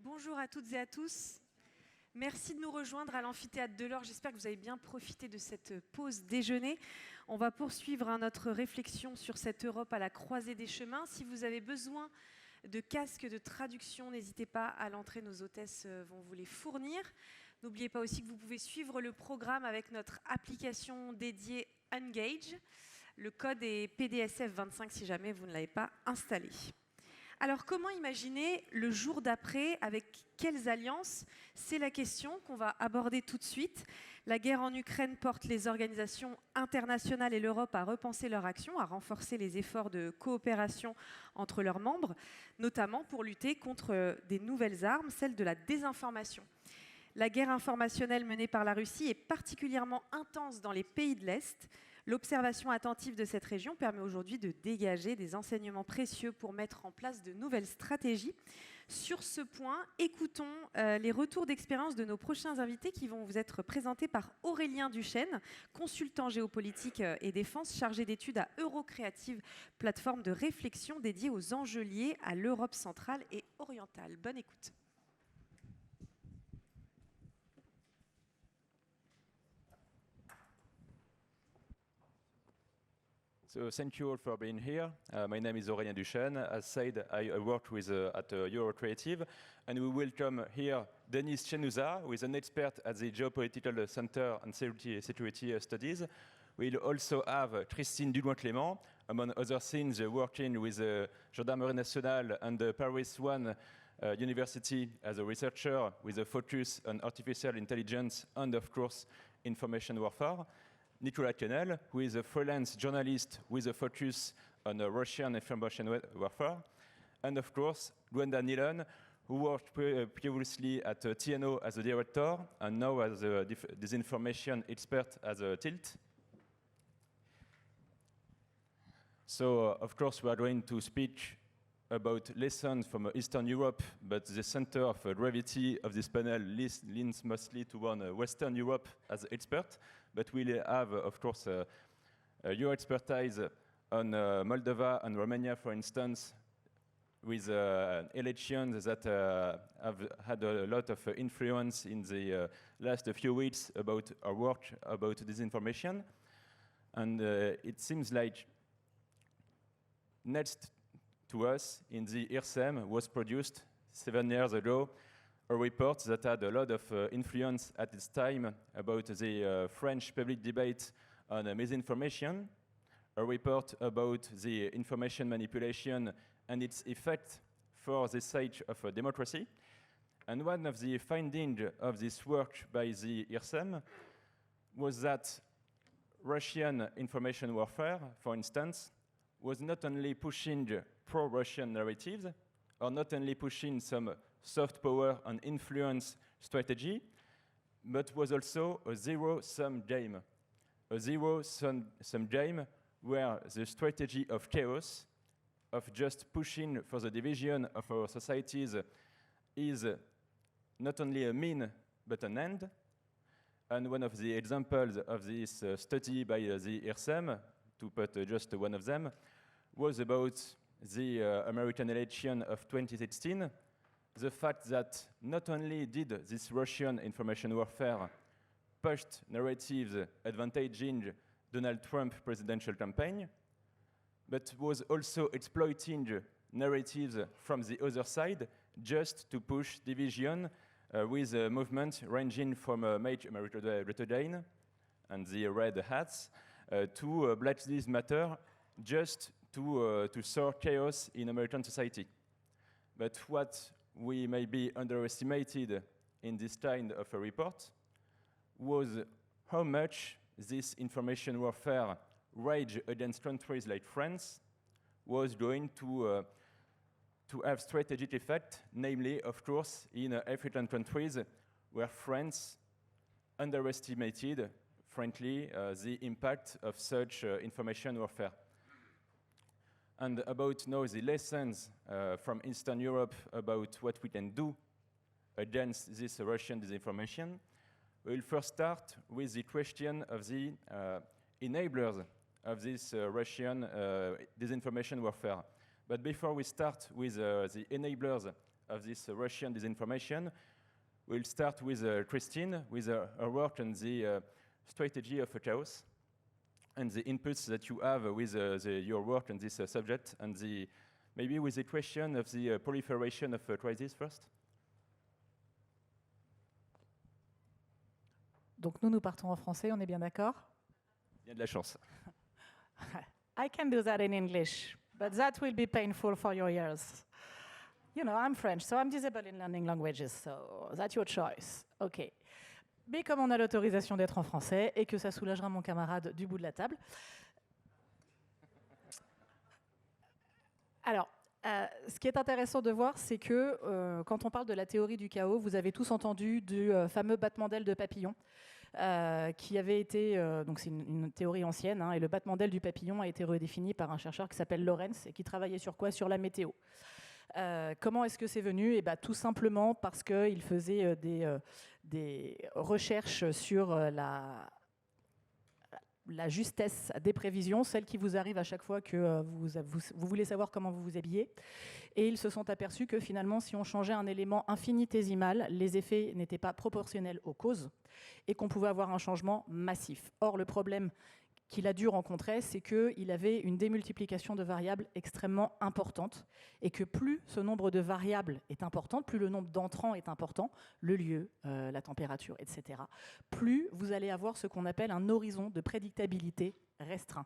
Bonjour à toutes et à tous. Merci de nous rejoindre à l'amphithéâtre de l'Or. J'espère que vous avez bien profité de cette pause déjeuner. On va poursuivre notre réflexion sur cette Europe à la croisée des chemins. Si vous avez besoin de casques de traduction, n'hésitez pas à l'entrée. Nos hôtesses vont vous les fournir. N'oubliez pas aussi que vous pouvez suivre le programme avec notre application dédiée Engage. Le code est PDSF25 si jamais vous ne l'avez pas installé. Alors, comment imaginer le jour d'après? Avec quelles alliances? C'est la question qu'on va aborder tout de suite. La guerre en Ukraine porte les organisations internationales et l'Europe à repenser leur action, à renforcer les efforts de coopération entre leurs membres, notamment pour lutter contre des nouvelles armes, celles de la désinformation. La guerre informationnelle menée par la Russie est particulièrement intense dans les pays de l'Est. L'observation attentive de cette région permet aujourd'hui de dégager des enseignements précieux pour mettre en place de nouvelles stratégies. Sur ce point, écoutons les retours d'expérience de nos prochains invités qui vont vous être présentés par Aurélien Duchêne, consultant géopolitique et défense, chargé d'études à Créative, plateforme de réflexion dédiée aux enjeux liés à l'Europe centrale et orientale. Bonne écoute. So thank you all for being here. My name is Aurélien Duchêne. As said, I work with at Creative, and we welcome here Denis Cenusa, who is an expert at the Geopolitical Center and Security Studies. We'll also have Christine Dugoin-Clément, among other things, working with Gendarmerie nationale and the Paris One University as a researcher with a focus on artificial intelligence and, of course, information warfare. Nicolas, Quenel, who is a freelance journalist with a focus on Russian information warfare. And of course, Gwenda Nielen, who worked previously at TNO as a director and now as a disinformation expert as a TILT. So, of course, we are going to speak about lessons from Eastern Europe, but the center of gravity of this panel leans mostly toward Western Europe as expert. But we'll have, of course, your expertise on Moldova and Romania, for instance, with elections that have had a lot of influence in the last few weeks about our work about disinformation. And it seems like next to us in the IRSEM was produced 7 years ago, a report that had a lot of influence at its time about the French public debate on misinformation, a report about the information manipulation and its effect for the sake of democracy. And one of the findings of this work by the IRSEM was that Russian information warfare, for instance, was not only pushing pro-Russian narratives, or not only pushing some soft power and influence strategy, but was also a zero-sum game. A zero-sum game where the strategy of chaos, of just pushing for the division of our societies, is not only a mean, but an end. And one of the examples of this study by the IRSEM, to put just one of them, was about the American election of 2016, the fact that not only did this Russian information warfare pushed narratives advantaging Donald Trump presidential campaign, but was also exploiting narratives from the other side just to push division with a movement ranging from Make America Great Again and the Red Hats to Black Lives Matter, just to sow chaos in American society. But what we maybe underestimated in this kind of a report was how much this information warfare rage against countries like France was going to have strategic effect, namely, of course, in African countries where France underestimated, frankly, the impact of such information warfare. And about now the lessons from Eastern Europe about what we can do against this Russian disinformation, we'll first start with the question of the enablers of this Russian disinformation warfare. But before we start with the enablers of this Russian disinformation. We'll start with Christine, with her work on the strategy of chaos and the inputs that you have with your work on this subject, and maybe with the question of the proliferation of crises first. Donc nous partons en français, on est bien d'accord? Il y a de la chance. I can do that in English, but that will be painful for your ears. You know, I'm French, so I'm disabled in learning languages, so that's your choice. OK. Mais comme on a l'autorisation d'être en français et que ça soulagera mon camarade du bout de la table. Alors, ce qui est intéressant de voir, c'est que quand on parle de la théorie du chaos, vous avez tous entendu du fameux battement d'aile de papillon, qui avait été, donc c'est une théorie ancienne, hein, et le battement d'aile du papillon a été redéfini par un chercheur qui s'appelle Lawrence et qui travaillait sur quoi? Sur la météo. Comment est-ce que c'est venu? Eh ben, tout simplement parce qu'il faisait des recherches sur la justesse des prévisions, celles qui vous arrivent à chaque fois que vous voulez savoir comment vous vous habillez. Et ils se sont aperçus que finalement, si on changeait un élément infinitésimal, les effets n'étaient pas proportionnels aux causes et qu'on pouvait avoir un changement massif. Or, le problème qu'il a dû rencontrer, c'est qu'il avait une démultiplication de variables extrêmement importante et que plus ce nombre de variables est important, plus le nombre d'entrants est important, le lieu, la température, etc., plus vous allez avoir ce qu'on appelle un horizon de prédictabilité restreint.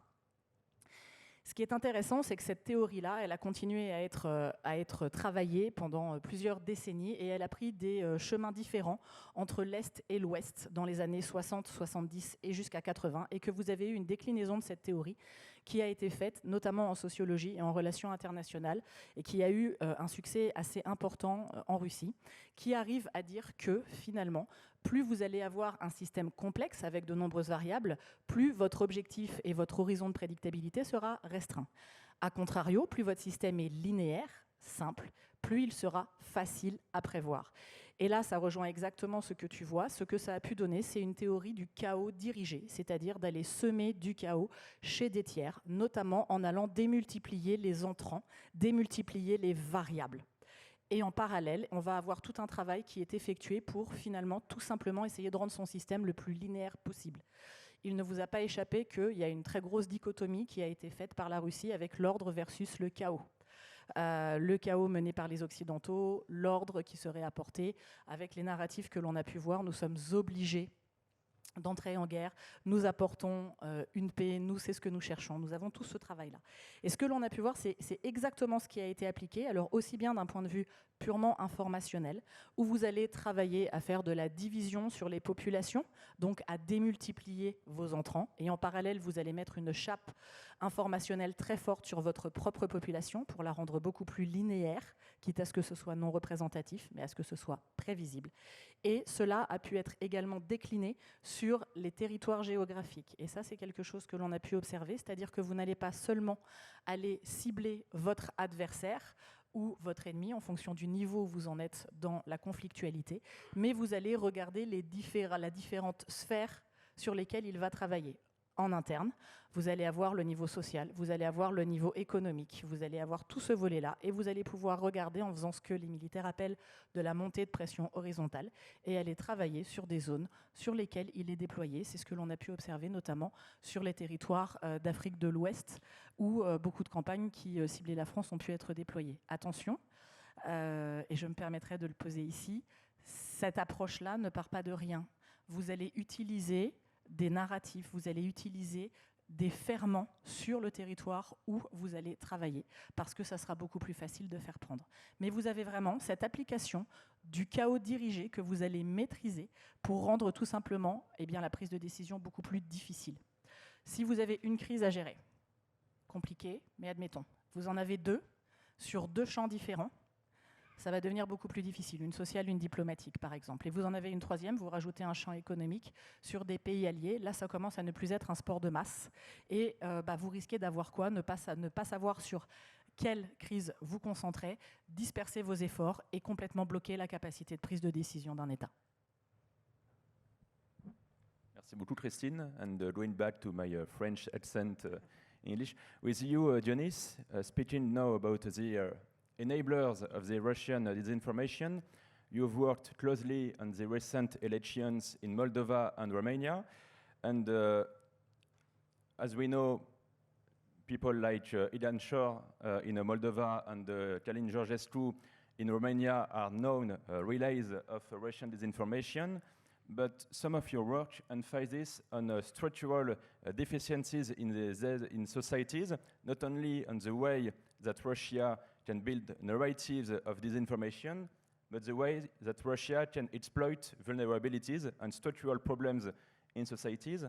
Ce qui est intéressant, c'est que cette théorie-là, elle a continué à être travaillée pendant plusieurs décennies et elle a pris des chemins différents entre l'Est et l'Ouest dans les années 60, 70 et jusqu'à 80, et que vous avez eu une déclinaison de cette théorie qui a été faite notamment en sociologie et en relations internationales et qui a eu un succès assez important en Russie, qui arrive à dire que finalement, plus vous allez avoir un système complexe avec de nombreuses variables, plus votre objectif et votre horizon de prédictabilité sera restreint. A contrario, plus votre système est linéaire, simple, plus il sera facile à prévoir. Et là, ça rejoint exactement ce que tu vois. Ce que ça a pu donner, c'est une théorie du chaos dirigé, c'est-à-dire d'aller semer du chaos chez des tiers, notamment en allant démultiplier les entrants, démultiplier les variables. Et en parallèle, on va avoir tout un travail qui est effectué pour finalement tout simplement essayer de rendre son système le plus linéaire possible. Il ne vous a pas échappé qu'il y a une très grosse dichotomie qui a été faite par la Russie avec l'ordre versus le chaos. Le chaos mené par les Occidentaux, l'ordre qui serait apporté. Avec les narratifs que l'on a pu voir, nous sommes obligés d'entrer en guerre, nous apportons une paix, nous, c'est ce que nous cherchons. Nous avons tout ce travail-là. Et ce que l'on a pu voir, c'est exactement ce qui a été appliqué, alors aussi bien d'un point de vue purement informationnel, où vous allez travailler à faire de la division sur les populations, donc à démultiplier vos entrants, et en parallèle, vous allez mettre une chape informationnelle très forte sur votre propre population pour la rendre beaucoup plus linéaire, quitte à ce que ce soit non représentatif, mais à ce que ce soit prévisible. Et cela a pu être également décliné sur les territoires géographiques. Et ça, c'est quelque chose que l'on a pu observer, c'est-à-dire que vous n'allez pas seulement aller cibler votre adversaire ou votre ennemi en fonction du niveau où vous en êtes dans la conflictualité, mais vous allez regarder les différentes sphères sur lesquelles il va travailler. En interne, vous allez avoir le niveau social, vous allez avoir le niveau économique, vous allez avoir tout ce volet-là, et vous allez pouvoir regarder en faisant ce que les militaires appellent de la montée de pression horizontale, et aller travailler sur des zones sur lesquelles il est déployé. C'est ce que l'on a pu observer notamment sur les territoires d'Afrique de l'Ouest, où beaucoup de campagnes qui ciblaient la France ont pu être déployées. Attention, et je me permettrai de le poser ici, cette approche-là ne part pas de rien. Vous allez utiliser des narratifs, vous allez utiliser des ferments sur le territoire où vous allez travailler, parce que ça sera beaucoup plus facile de faire prendre. Mais vous avez vraiment cette application du chaos dirigé que vous allez maîtriser pour rendre tout simplement la prise de décision beaucoup plus difficile. Si vous avez une crise à gérer, compliquée, mais admettons, vous en avez deux sur deux champs différents, ça va devenir beaucoup plus difficile, une sociale, une diplomatique par exemple. Et vous en avez une troisième, vous rajoutez un champ économique sur des pays alliés, là ça commence à ne plus être un sport de masse. Et vous risquez d'avoir quoi? Ne pas savoir sur quelle crise vous concentrez, disperser vos efforts et complètement bloquer la capacité de prise de décision d'un État. Merci beaucoup Christine, and going back to my French accent in English. With you, Denis, speaking now about the enablers of the Russian disinformation. You've worked closely on the recent elections in Moldova and Romania, and as we know, people like Ilan Shor in Moldova and Călin Georgescu in Romania are known relays of Russian disinformation, but some of your work emphasizes on structural deficiencies in societies, not only on the way that Russia can build narratives of disinformation, but the way that Russia can exploit vulnerabilities and structural problems in societies.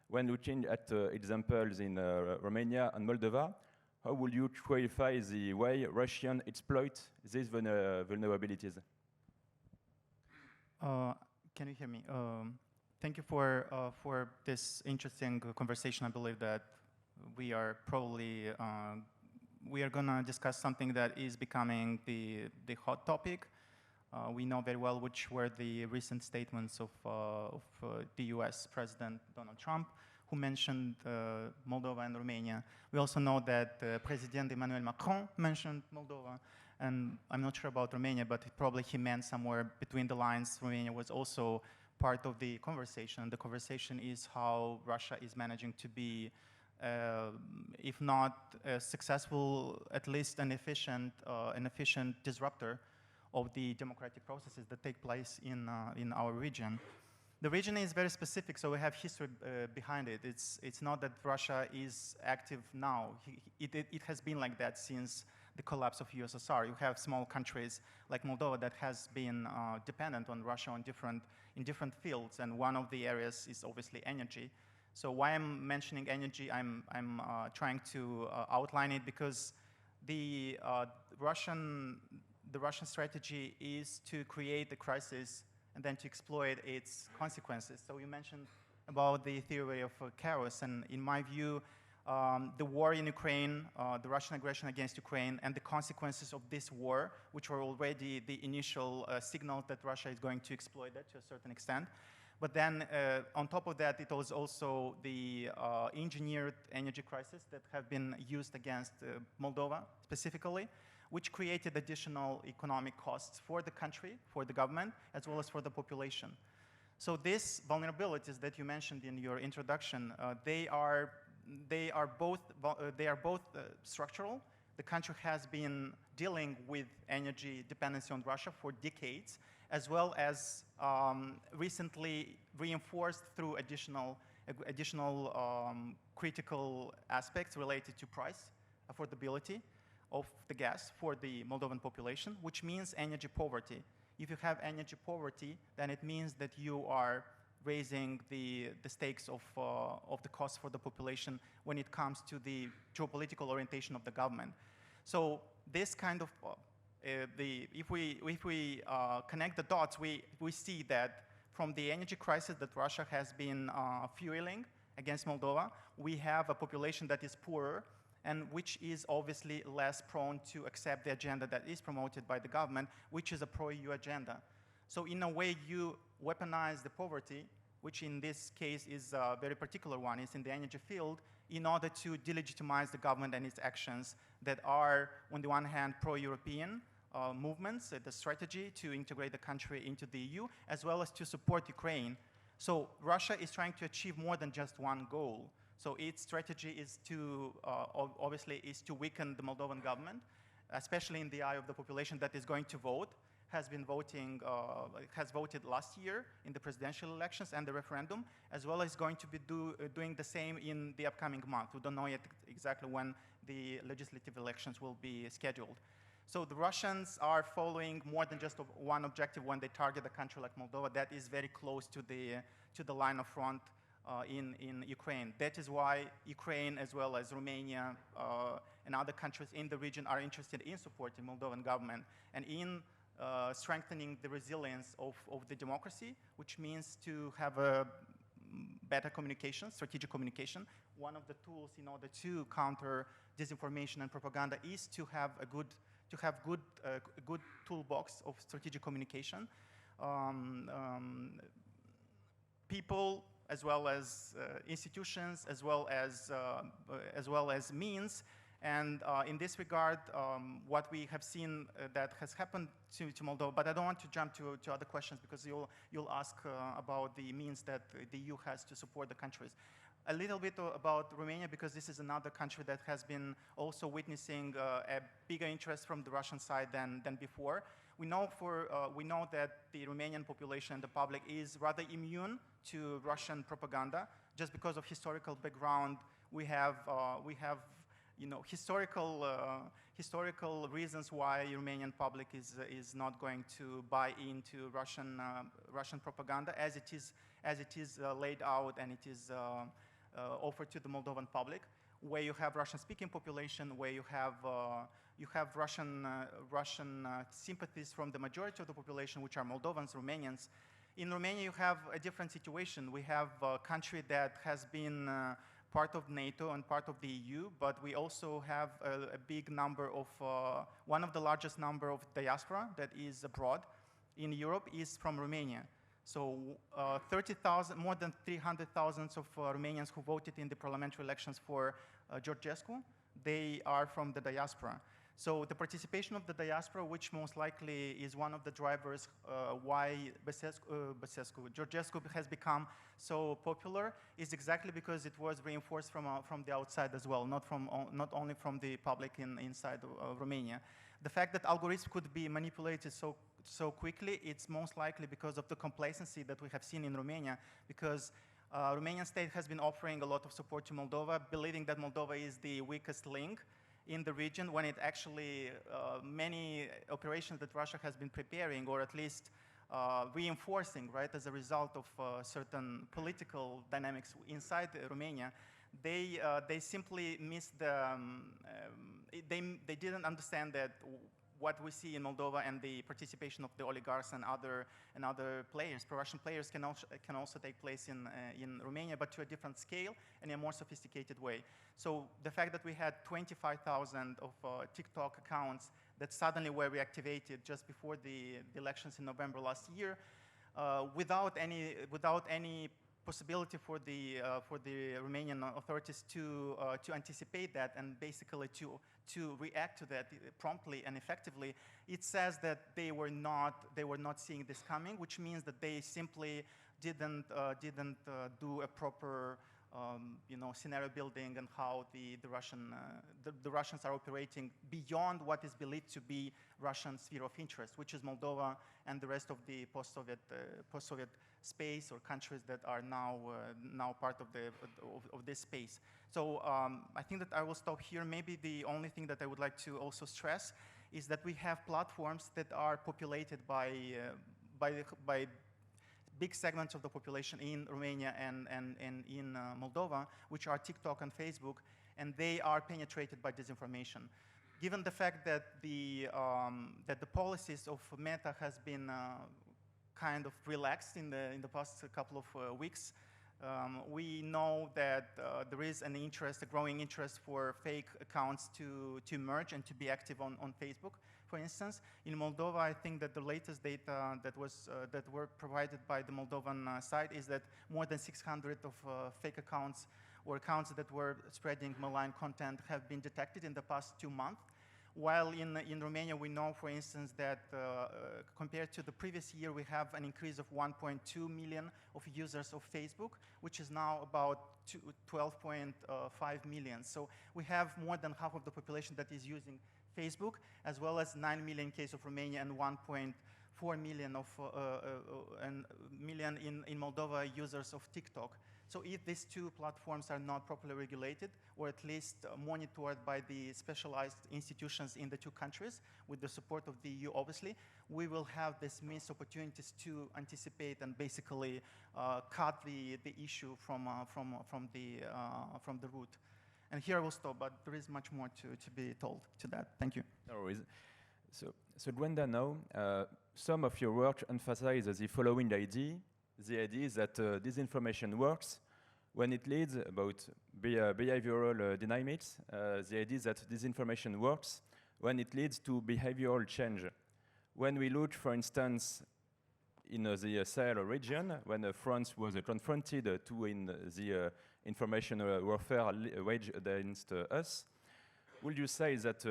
When looking at examples in Romania and Moldova, how would you qualify the way Russians exploit these vulnerabilities? Can you hear me? Thank you for this interesting conversation. I believe that we are probably we are going to discuss something that is becoming the hot topic. We know very well which were the recent statements of the US President Donald Trump, who mentioned Moldova and Romania. We also know that President Emmanuel Macron mentioned Moldova, and I'm not sure about Romania, but probably he meant somewhere between the lines Romania was also part of the conversation. The conversation is how Russia is managing to be, if not successful, at least an efficient disruptor of the democratic processes that take place in our region. The region is very specific, so we have history behind it. It's not that Russia is active now. It has been like that since the collapse of USSR. You have small countries like Moldova that has been dependent on Russia in different fields, and one of the areas is obviously energy. So why I'm mentioning energy, I'm trying to outline it because the Russian strategy is to create the crisis and then to exploit its consequences. So you mentioned about the theory of chaos, and in my view, the war in Ukraine, the Russian aggression against Ukraine, and the consequences of this war, which were already the initial signals that Russia is going to exploit that to a certain extent. But then on top of that, it was also the engineered energy crisis that have been used against Moldova specifically, which created additional economic costs for the country, for the government, as well as for the population. So these vulnerabilities that you mentioned in your introduction, they are both structural. The country has been dealing with energy dependency on Russia for decades, as well as recently reinforced through additional critical aspects related to price, affordability of the gas for the Moldovan population, which means energy poverty. If you have energy poverty, then it means that you are raising the stakes of the cost for the population when it comes to the geopolitical orientation of the government. So this kind of, if we connect the dots, we see that from the energy crisis that Russia has been fueling against Moldova, we have a population that is poorer, and which is obviously less prone to accept the agenda that is promoted by the government, which is a pro-EU agenda. So in a way, you weaponize the poverty, which in this case is a very particular one, is in the energy field, in order to delegitimize the government and its actions that are, on the one hand, pro-European movements, the strategy to integrate the country into the EU, as well as to support Ukraine. So Russia is trying to achieve more than just one goal. So its strategy is to, obviously, is to weaken the Moldovan government, especially in the eye of the population that is going to vote, has voted last year in the presidential elections and the referendum, as well as going to be doing the same in the upcoming month. We don't know yet exactly when the legislative elections will be scheduled. So the Russians are following more than just one objective when they target a country like Moldova that is very close to the line of front in Ukraine. That is why Ukraine, as well as Romania and other countries in the region, are interested in supporting Moldovan government and in strengthening the resilience of the democracy, which means to have a better communication, strategic communication. One of the tools in order to counter disinformation and propaganda is to have a good toolbox of strategic communication. People, as well as institutions, as well as means, And in this regard, what we have seen that has happened to Moldova, but I don't want to jump to other questions because you'll ask about the means that the EU has to support the countries. A little bit about Romania, because this is another country that has been also witnessing a bigger interest from the Russian side than before. We know that the Romanian population and the public is rather immune to Russian propaganda, just because of historical background. We have historical reasons why Romanian public is not going to buy into Russian propaganda as it is laid out and it is offered to the Moldovan public, where you have Russian-speaking population, where you have Russian sympathies from the majority of the population, which are Moldovans, Romanians. In Romania, you have a different situation. We have a country that has been part of NATO and part of the EU, but we also have a big number of, one of the largest number of diaspora that is abroad in Europe is from Romania. So 30,000, more than 300,000 of Romanians who voted in the parliamentary elections for Georgescu, they are from the diaspora. So the participation of the diaspora, which most likely is one of the drivers why Georgescu has become so popular, is exactly because it was reinforced from the outside as well, not only from the public inside Romania. The fact that algorithms could be manipulated so quickly, it's most likely because of the complacency that we have seen in Romania, because Romanian state has been offering a lot of support to Moldova, believing that Moldova is the weakest link in the region, when it actually, many operations that Russia has been preparing, or at least reinforcing, right, as a result of certain political dynamics inside Romania, they simply missed the, they didn't understand that what we see in Moldova and the participation of the oligarchs and other players, pro-Russian players, can also take place in Romania, but to a different scale and in a more sophisticated way. So the fact that we had 25,000 of TikTok accounts that suddenly were reactivated just before the elections in November last year, without any possibility for the Romanian authorities to anticipate that and basically to react to that promptly and effectively, it says that they were not seeing this coming, which means that they simply didn't do a proper scenario building and how the Russians are operating beyond what is believed to be Russian sphere of interest, which is Moldova and the rest of the post-Soviet space or countries that are now part of this space. So I think that I will stop here. Maybe the only thing that I would like to also stress is that we have platforms that are populated by big segments of the population in Romania and in Moldova, which are TikTok and Facebook, and they are penetrated by disinformation. Given the fact that the policies of Meta has been kind of relaxed in the past couple of weeks, we know that there is an interest, a growing interest for fake accounts to emerge and to be active on Facebook. For instance, in Moldova, I think that the latest data that were provided by the Moldovan side is that more than 600 of fake accounts or accounts that were spreading malign content have been detected in the past 2 months. While in Romania, we know, for instance, that compared to the previous year, we have an increase of 1.2 million of users of Facebook, which is now about 12.5 million. So we have more than half of the population that is using Facebook, as well as 9 million in case of Romania and 1.4 million in Moldova users of TikTok. So if these two platforms are not properly regulated, or at least monitored by the specialized institutions in the two countries, with the support of the EU, obviously, we will have this missed opportunities to anticipate and basically cut the issue from the root. And here I will stop, but there is much more to be told to that. Thank you. No worries. So Gwenda, now, some of your work emphasize the following idea. The idea is that disinformation works when it leads about behavioral dynamics. The idea is that disinformation works when it leads to behavioral change. When we look, for instance, in the Sahel region, when France was confronted to the information warfare waged against us, would you say that,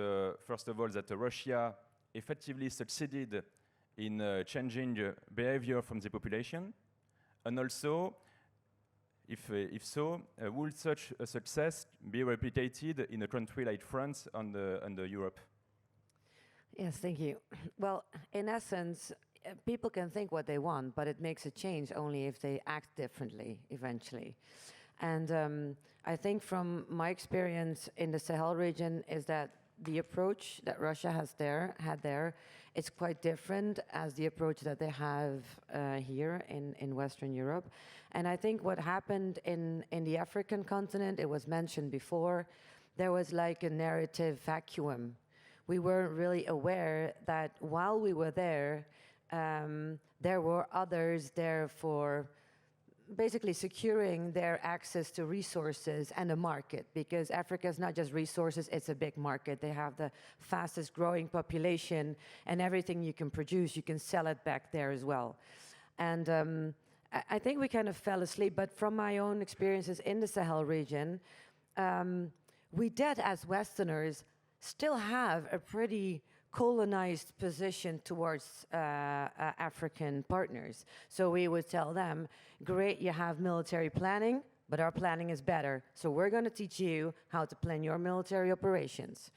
first of all, that Russia effectively succeeded in changing behavior from the population? And also, if so, would such a success be replicated in a country like France and Europe? Yes, thank you. Well, in essence, people can think what they want, but it makes a change only if they act differently eventually. And I think from my experience in the Sahel region is that the approach that Russia had there is quite different as the approach that they have here in Western Europe. And I think what happened in the African continent, it was mentioned before, there was like a narrative vacuum. We weren't really aware that while we were there were others there for basically securing their access to resources and a market, because Africa is not just resources, it's a big market. They have the fastest growing population, and everything you can produce, you can sell it back there as well. And I think we kind of fell asleep, but from my own experiences in the Sahel region, we did, as Westerners, still have a pretty colonized position towards African partners. So we would tell them, great, you have military planning, but our planning is better. So we're going to teach you how to plan your military operations.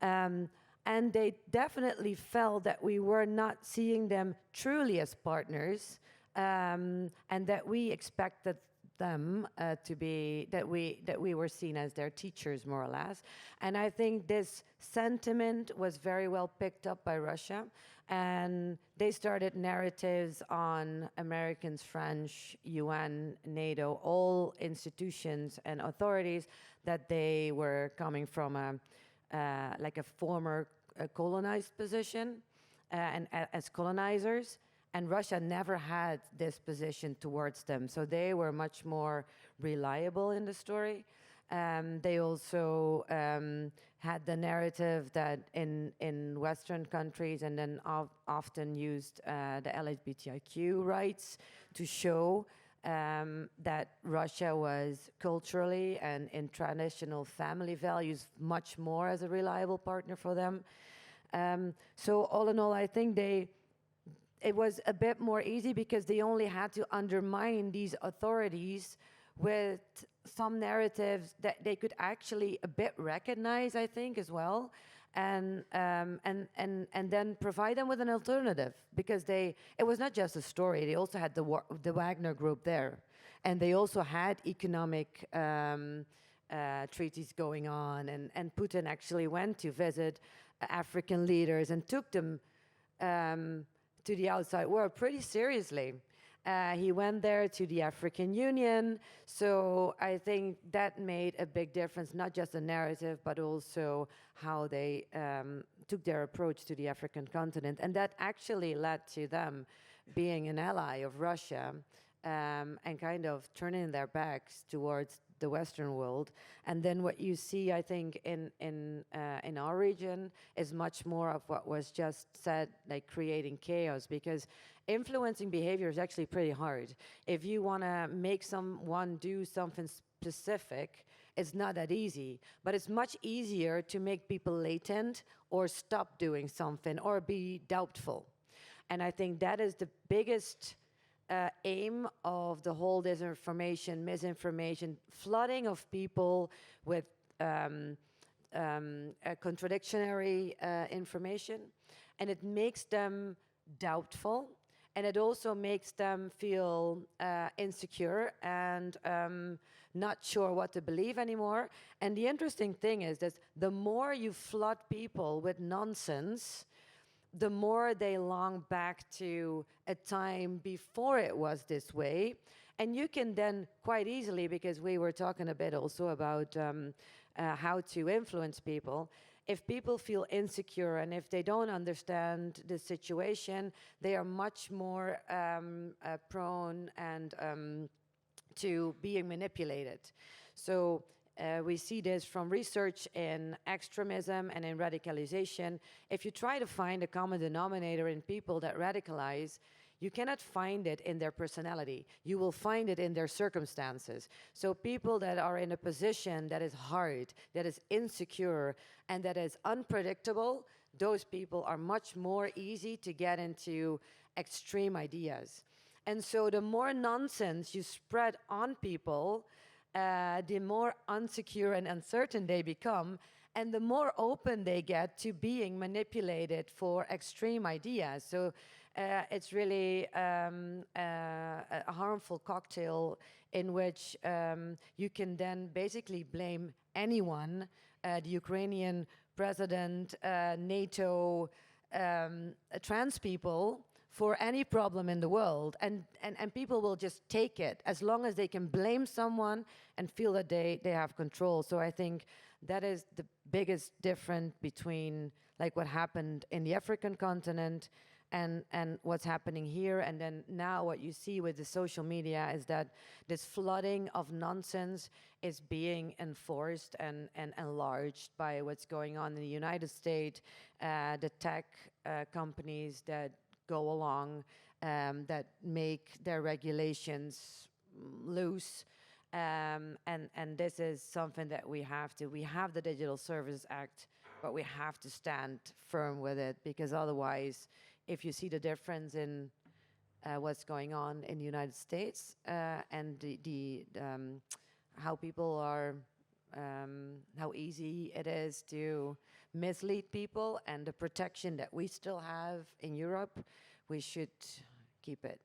And they definitely felt that we were not seeing them truly as partners, and that we expected them to be, that we were seen as their teachers, more or less. And I think this sentiment was very well picked up by Russia, and they started narratives on Americans, French, UN, NATO, all institutions and authorities, that they were coming from like a former colonized position and as colonizers. And Russia never had this position towards them. So they were much more reliable in the story. They also had the narrative that in Western countries, and then often used the LGBTIQ rights to show that Russia was culturally and in traditional family values much more as a reliable partner for them. So all in all, I think it was a bit more easy because they only had to undermine these authorities with some narratives that they could actually a bit recognize, I think, as well, and then provide them with an alternative, because it was not just a story. They also had the Wagner Group there, and they also had economic treaties going on, and Putin actually went to visit African leaders and took them to the outside world pretty seriously. He went there to the African Union, so I think that made a big difference, not just the narrative, but also how they took their approach to the African continent. And that actually led to them being an ally of Russia and kind of turning their backs towards the Western world. And then what you see, I think, in our region is much more of what was just said, like creating chaos, because influencing behavior is actually pretty hard. If you want to make someone do something specific, it's not that easy, but it's much easier to make people latent or stop doing something or be doubtful. And I think that is the biggest aim of the whole disinformation, misinformation, flooding of people with contradictory information, and it makes them doubtful, and it also makes them feel insecure and not sure what to believe anymore. And the interesting thing is that the more you flood people with nonsense, the more they long back to a time before it was this way. And you can then quite easily, because we were talking a bit also about how to influence people, if people feel insecure and if they don't understand the situation, they are much more prone and to being manipulated. So We see this from research in extremism and in radicalization. If you try to find a common denominator in people that radicalize, you cannot find it in their personality. You will find it in their circumstances. So people that are in a position that is hard, that is insecure, and that is unpredictable, those people are much more easy to get into extreme ideas. And so the more nonsense you spread on people, the more insecure and uncertain they become, and the more open they get to being manipulated for extreme ideas. So it's really a harmful cocktail in which you can then basically blame anyone, the Ukrainian president, NATO, trans people, for any problem in the world, and people will just take it as long as they can blame someone and feel that they have control. So I think that is the biggest difference between like what happened in the African continent and what's happening here. And then now what you see with the social media is that this flooding of nonsense is being enforced and enlarged by what's going on in the United States, the tech companies that go along, that make their regulations loose. And this is something that we have the Digital Services Act, but we have to stand firm with it, because otherwise, if you see the difference in what's going on in the United States and how people are, how easy it is to mislead people, and the protection that we still have in Europe, we should keep it,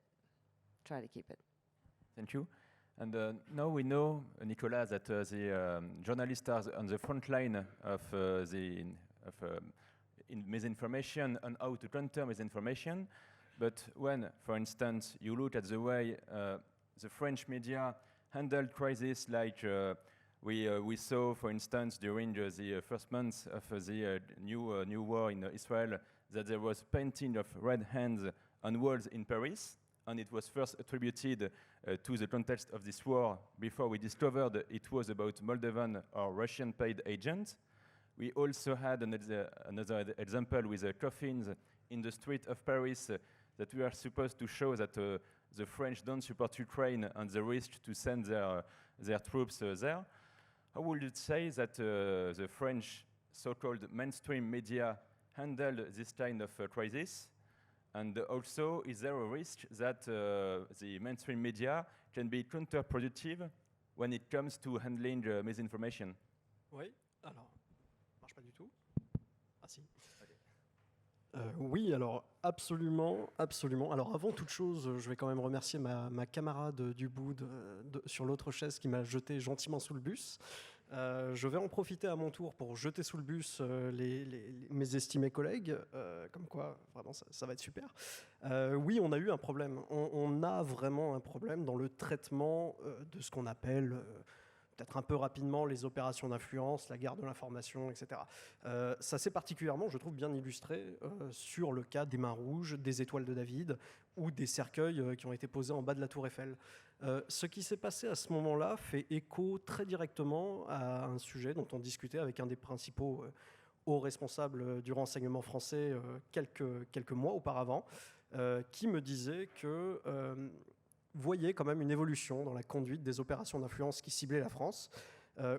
try to keep it. Thank you. And now we know, Nicolas, that the journalists are on the front line of misinformation and how to counter misinformation. But when, for instance, you look at the way the French media handled crisis, like we saw, for instance, during the first months of the new war in Israel, that there was painting of red hands on walls in Paris, and it was first attributed to the context of this war before we discovered it was about Moldovan or Russian paid agents. We also had another example with coffins in the street of Paris that we are supposed to show that the French don't support Ukraine and the risk to send their troops there. How would you say that the French so-called mainstream media handled this kind of crisis? And also, is there a risk that the mainstream media can be counterproductive when it comes to handling misinformation? Oui, alors, marche pas du tout. Ah si. Oui, alors absolument, absolument. Alors avant toute chose, je vais quand même remercier ma camarade du bout sur l'autre chaise qui m'a jeté gentiment sous le bus. Je vais en profiter à mon tour pour jeter sous le bus mes estimés collègues, comme quoi vraiment ça va être super. Oui, on a eu un problème. On a vraiment un problème dans le traitement de ce qu'on appelle peut-être un peu rapidement les opérations d'influence, la guerre de l'information, etc. Ça s'est particulièrement, je trouve, bien illustré sur le cas des mains rouges, des étoiles de David ou des cercueils qui ont été posés en bas de la tour Eiffel. Ce qui s'est passé à ce moment-là fait écho très directement à un sujet dont on discutait avec un des principaux hauts responsables du renseignement français quelques mois auparavant, qui me disait que voyait quand même une évolution dans la conduite des opérations d'influence qui ciblaient la France,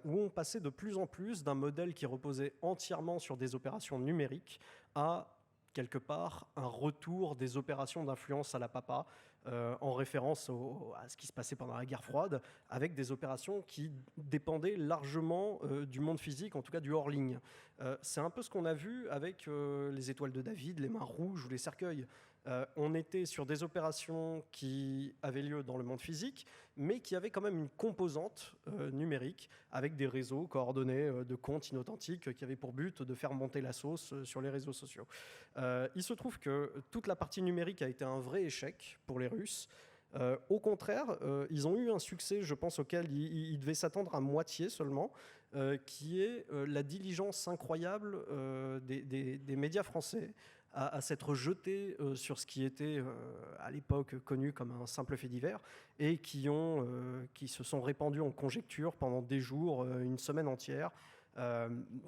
où on passait de plus en plus d'un modèle qui reposait entièrement sur des opérations numériques à, quelque part, un retour des opérations d'influence à la papa, en référence à ce qui se passait pendant la guerre froide, avec des opérations qui dépendaient largement du monde physique, en tout cas du hors-ligne. C'est un peu ce qu'on a vu avec les étoiles de David, les mains rouges ou les cercueils. On était sur des opérations qui avaient lieu dans le monde physique, mais qui avaient quand même une composante numérique, avec des réseaux coordonnés de comptes inauthentiques qui avaient pour but de faire monter la sauce sur les réseaux sociaux. Il se trouve que toute la partie numérique a été un vrai échec pour les Russes. Au contraire, ils ont eu un succès, je pense, auquel ils devaient s'attendre à moitié seulement, qui est la diligence incroyable des médias français, à s'être jetés sur ce qui était à l'époque connu comme un simple fait divers et qui se sont répandus en conjectures pendant des jours, une semaine entière,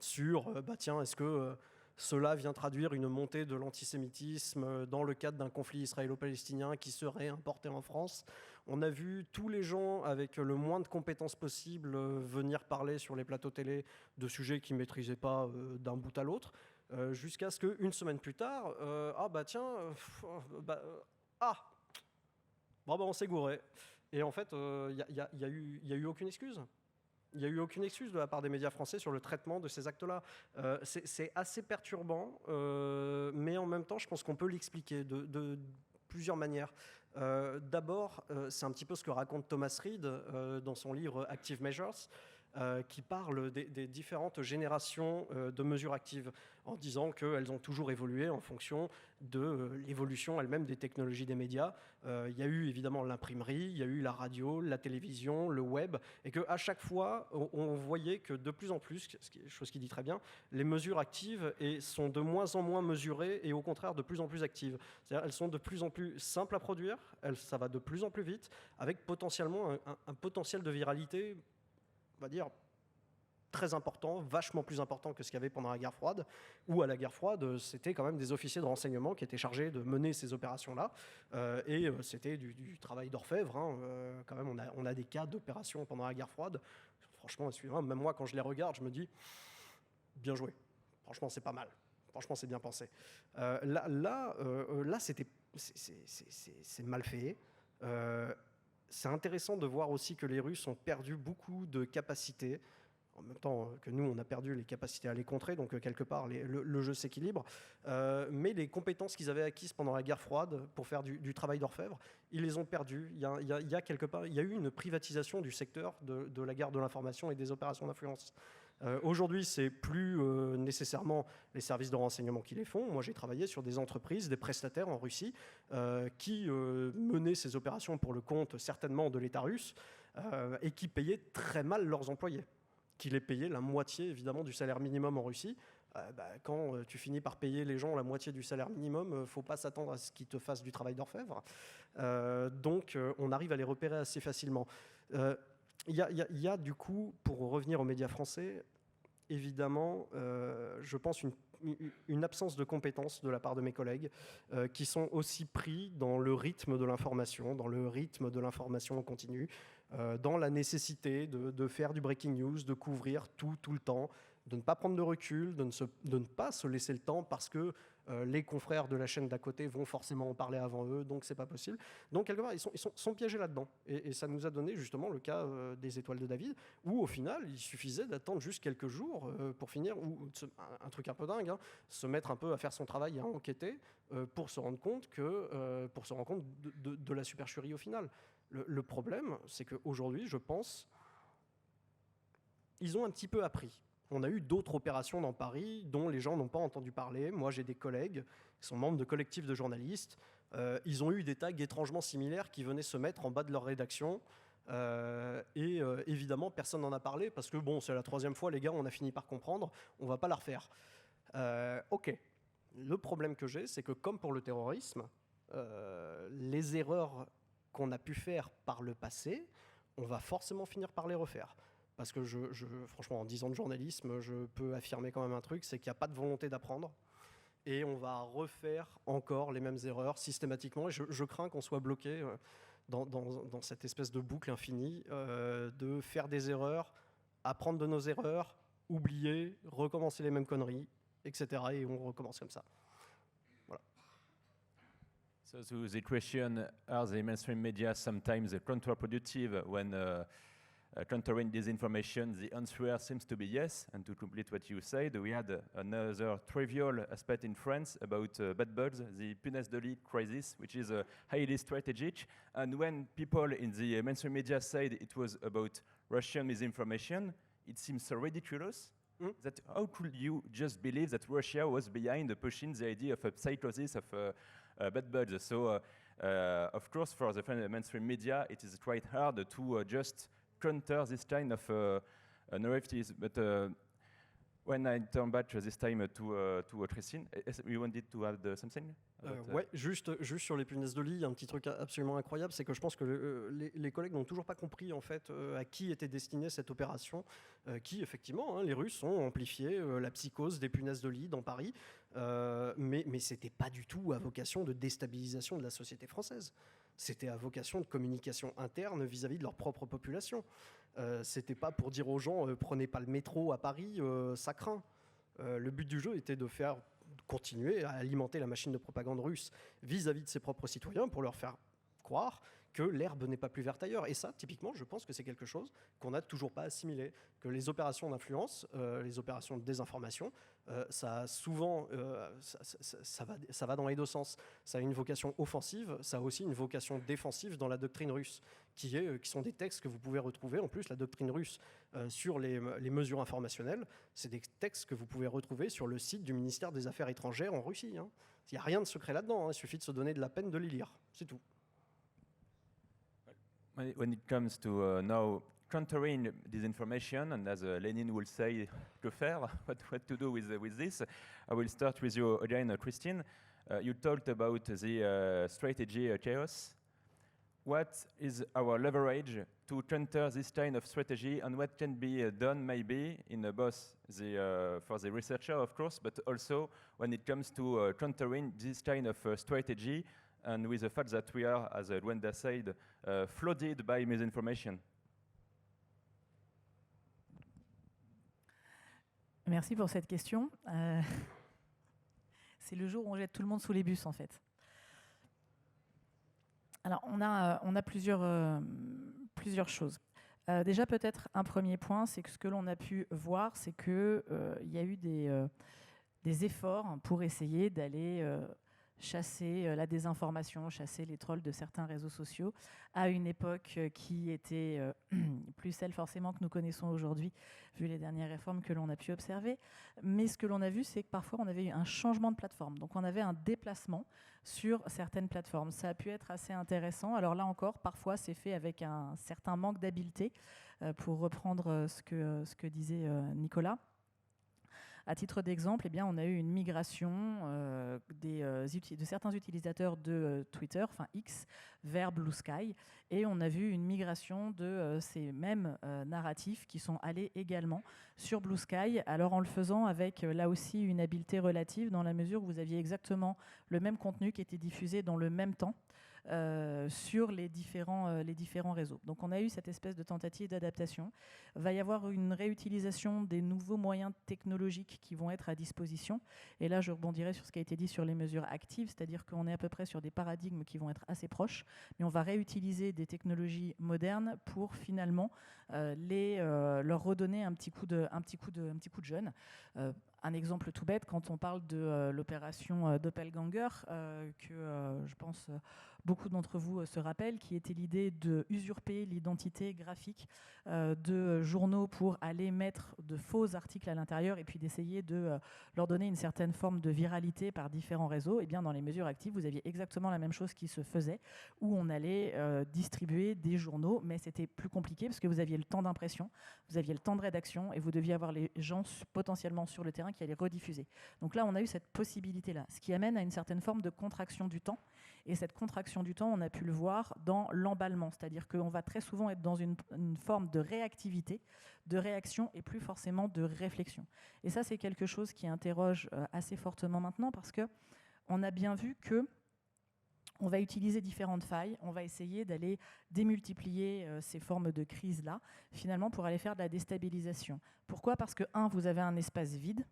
sur tiens, est-ce que cela vient traduire une montée de l'antisémitisme dans le cadre d'un conflit israélo-palestinien qui serait importé en France. On a vu tous les gens avec le moins de compétences possibles venir parler sur les plateaux télé de sujets qu'ils ne maîtrisaient pas d'un bout à l'autre, jusqu'à ce qu'une semaine plus tard, on s'est gouré. Et en fait, il n'y a eu aucune excuse. Il n'y a eu aucune excuse de la part des médias français sur le traitement de ces actes-là. C'est assez perturbant, mais en même temps, je pense qu'on peut l'expliquer de plusieurs manières. D'abord, c'est un petit peu ce que raconte Thomas Reid dans son livre Active Measures, qui parle des différentes générations de mesures actives, en disant qu'elles ont toujours évolué en fonction de l'évolution elle-même des technologies des médias. Il y a eu évidemment l'imprimerie, il y a eu la radio, la télévision, le web, et qu'à chaque fois, on voyait que de plus en plus, chose qui dit très bien, les mesures actives sont de moins en moins mesurées et au contraire de plus en plus actives. C'est-à-dire elles sont de plus en plus simples à produire, ça va de plus en plus vite, avec potentiellement un potentiel de viralité, on va dire, très important, vachement plus important que ce qu'il y avait pendant la guerre froide, où à la guerre froide, c'était quand même des officiers de renseignement qui étaient chargés de mener ces opérations-là, et c'était du travail d'orfèvre. Quand même, on a des cas d'opérations pendant la guerre froide. Franchement, même moi, quand je les regarde, je me dis, bien joué. Franchement, c'est pas mal. Franchement, c'est bien pensé. Là, c'est mal fait. C'est intéressant de voir aussi que les Russes ont perdu beaucoup de capacités, en même temps que nous, on a perdu les capacités à les contrer, donc quelque part, le jeu s'équilibre. Mais les compétences qu'ils avaient acquises pendant la guerre froide pour faire du travail d'orfèvre, ils les ont perdues. Il y a quelque part, il y a eu une privatisation du secteur de la guerre de l'information et des opérations d'influence. Aujourd'hui, c'est plus nécessairement les services de renseignement qui les font. Moi, j'ai travaillé sur des entreprises, des prestataires en Russie qui menaient ces opérations pour le compte certainement de l'État russe et qui payaient très mal leurs employés, qui les payaient la moitié évidemment du salaire minimum en Russie. Quand tu finis par payer les gens la moitié du salaire minimum, il ne faut pas s'attendre à ce qu'ils te fassent du travail d'orfèvre. Donc, on arrive à les repérer assez facilement. Il y a du coup, pour revenir aux médias français, évidemment, je pense une absence de compétences de la part de mes collègues qui sont aussi pris dans le rythme de l'information, dans le rythme de l'information en continu, dans la nécessité de faire du breaking news, de couvrir tout le temps, de ne pas prendre de recul, de ne pas se laisser le temps parce que les confrères de la chaîne d'à côté vont forcément en parler avant eux, donc c'est pas possible. Donc quelque part, ils sont piégés là-dedans. Et ça nous a donné justement le cas des étoiles de David, où au final, il suffisait d'attendre juste quelques jours pour finir, ou un truc un peu dingue, se mettre un peu à faire son travail et à enquêter pour se rendre compte de la supercherie au final. Le problème, c'est qu'aujourd'hui, je pense, ils ont un petit peu appris. On a eu d'autres opérations dans Paris dont les gens n'ont pas entendu parler. Moi, j'ai des collègues qui sont membres de collectifs de journalistes. Ils ont eu des tags étrangement similaires qui venaient se mettre en bas de leur rédaction. Évidemment, personne n'en a parlé parce que, bon, c'est la troisième fois, les gars, on a fini par comprendre. On ne va pas la refaire. OK. Le problème que j'ai, c'est que comme pour le terrorisme, les erreurs qu'on a pu faire par le passé, on va forcément finir par les refaire. Parce que franchement, en 10 ans de journalisme, je peux affirmer quand même un truc, c'est qu'il n'y a pas de volonté d'apprendre. Et on va refaire encore les mêmes erreurs systématiquement. Et je crains qu'on soit bloqué dans cette espèce de boucle infinie de faire des erreurs, apprendre de nos erreurs, oublier, recommencer les mêmes conneries, etc. Et on recommence comme ça. Voilà. So to the question, are the mainstream media sometimes counterproductive when countering disinformation? The answer seems to be yes. And to complete what you said, we had another trivial aspect in France about bad bugs, the punaise de lit crisis, which is highly strategic. And when people in the mainstream media said it was about Russian misinformation, it seems so ridiculous. That how could you just believe that Russia was behind pushing the idea of a psychosis of bad bugs? So, of course, for the mainstream media, it is quite hard to just counter this kind of narratives. But when I turn back this time to Christine, you wanted to add something? Ouais, juste sur les punaises de lit, il y a un petit truc absolument incroyable, c'est que je pense que les collègues n'ont toujours pas compris en fait à qui était destinée cette opération, qui effectivement, les Russes ont amplifié la psychose des punaises de lit dans Paris, mais c'était pas du tout à vocation de déstabilisation de la société française. C'était à vocation de communication interne vis-à-vis de leur propre population. C'était pas pour dire aux gens prenez pas le métro à Paris, ça craint. Le but du jeu était de faire continuer à alimenter la machine de propagande russe vis-à-vis de ses propres citoyens pour leur faire croire que l'herbe n'est pas plus verte ailleurs. Et ça, typiquement, je pense que c'est quelque chose qu'on n'a toujours pas assimilé, que les opérations d'influence, les opérations de désinformation, ça a souvent, ça va dans les deux sens. Ça a une vocation offensive, ça a aussi une vocation défensive dans la doctrine russe, qui sont des textes que vous pouvez retrouver. En plus, la doctrine russe sur les mesures informationnelles, c'est des textes que vous pouvez retrouver sur le site du ministère des Affaires étrangères en Russie. Hein. Il n'y a rien de secret là-dedans, hein. Il suffit de se donner de la peine de les lire, c'est tout. When it comes to now countering disinformation, and as Lenin will say, que faire, what to do with this, I will start with you again, Christine. You talked about the strategy chaos. What is our leverage to counter this kind of strategy, and what can be done maybe in both for the researcher, of course, but also when it comes to countering this kind of strategy, and with the fact that we are, as Gwenda said, flooded by misinformation? Merci pour cette question. C'est le jour où on jette tout le monde sous les bus, en fait. Alors, on a plusieurs choses. Déjà, peut-être un premier point, c'est que ce que l'on a pu voir, c'est qu'il y a eu des efforts pour essayer d'aller chasser la désinformation, chasser les trolls de certains réseaux sociaux à une époque qui était plus celle forcément que nous connaissons aujourd'hui, vu les dernières réformes que l'on a pu observer. Mais ce que l'on a vu, c'est que parfois on avait eu un changement de plateforme. Donc on avait un déplacement sur certaines plateformes. Ça a pu être assez intéressant. Alors là encore, parfois c'est fait avec un certain manque d'habileté, pour reprendre ce que disait Nicolas. À titre d'exemple, on a eu une migration de certains utilisateurs de Twitter, enfin X, vers Blue Sky, et on a vu une migration de ces mêmes narratifs qui sont allés également sur Blue Sky, alors en le faisant avec là aussi une habileté relative, dans la mesure où vous aviez exactement le même contenu qui était diffusé dans le même temps sur les différents réseaux. Donc on a eu cette espèce de tentative d'adaptation. Il va y avoir une réutilisation des nouveaux moyens technologiques qui vont être à disposition. Et là, je rebondirai sur ce qui a été dit sur les mesures actives, c'est-à-dire qu'on est à peu près sur des paradigmes qui vont être assez proches, mais on va réutiliser des technologies modernes pour finalement leur redonner un petit coup de jeune. Un exemple tout bête, quand on parle de l'opération Doppelganger, que je pense beaucoup d'entre vous se rappellent, qui était l'idée de usurper l'identité graphique de journaux pour aller mettre de faux articles à l'intérieur et puis d'essayer de leur donner une certaine forme de viralité par différents réseaux. Et bien dans les mesures actives, vous aviez exactement la même chose qui se faisait, où on allait distribuer des journaux, mais c'était plus compliqué parce que vous aviez le temps d'impression, vous aviez le temps de rédaction et vous deviez avoir les gens potentiellement sur le terrain qui allaient rediffuser. Donc là, on a eu cette possibilité-là, ce qui amène à une certaine forme de contraction du temps. Et cette contraction du temps, on a pu le voir dans l'emballement, c'est-à-dire qu'on va très souvent être dans une forme de réactivité, de réaction et plus forcément de réflexion. Et ça, c'est quelque chose qui interroge assez fortement maintenant parce qu'on a bien vu que on va utiliser différentes failles, on va essayer d'aller démultiplier ces formes de crise-là, finalement pour aller faire de la déstabilisation. Pourquoi ? Parce que, vous avez un espace vide,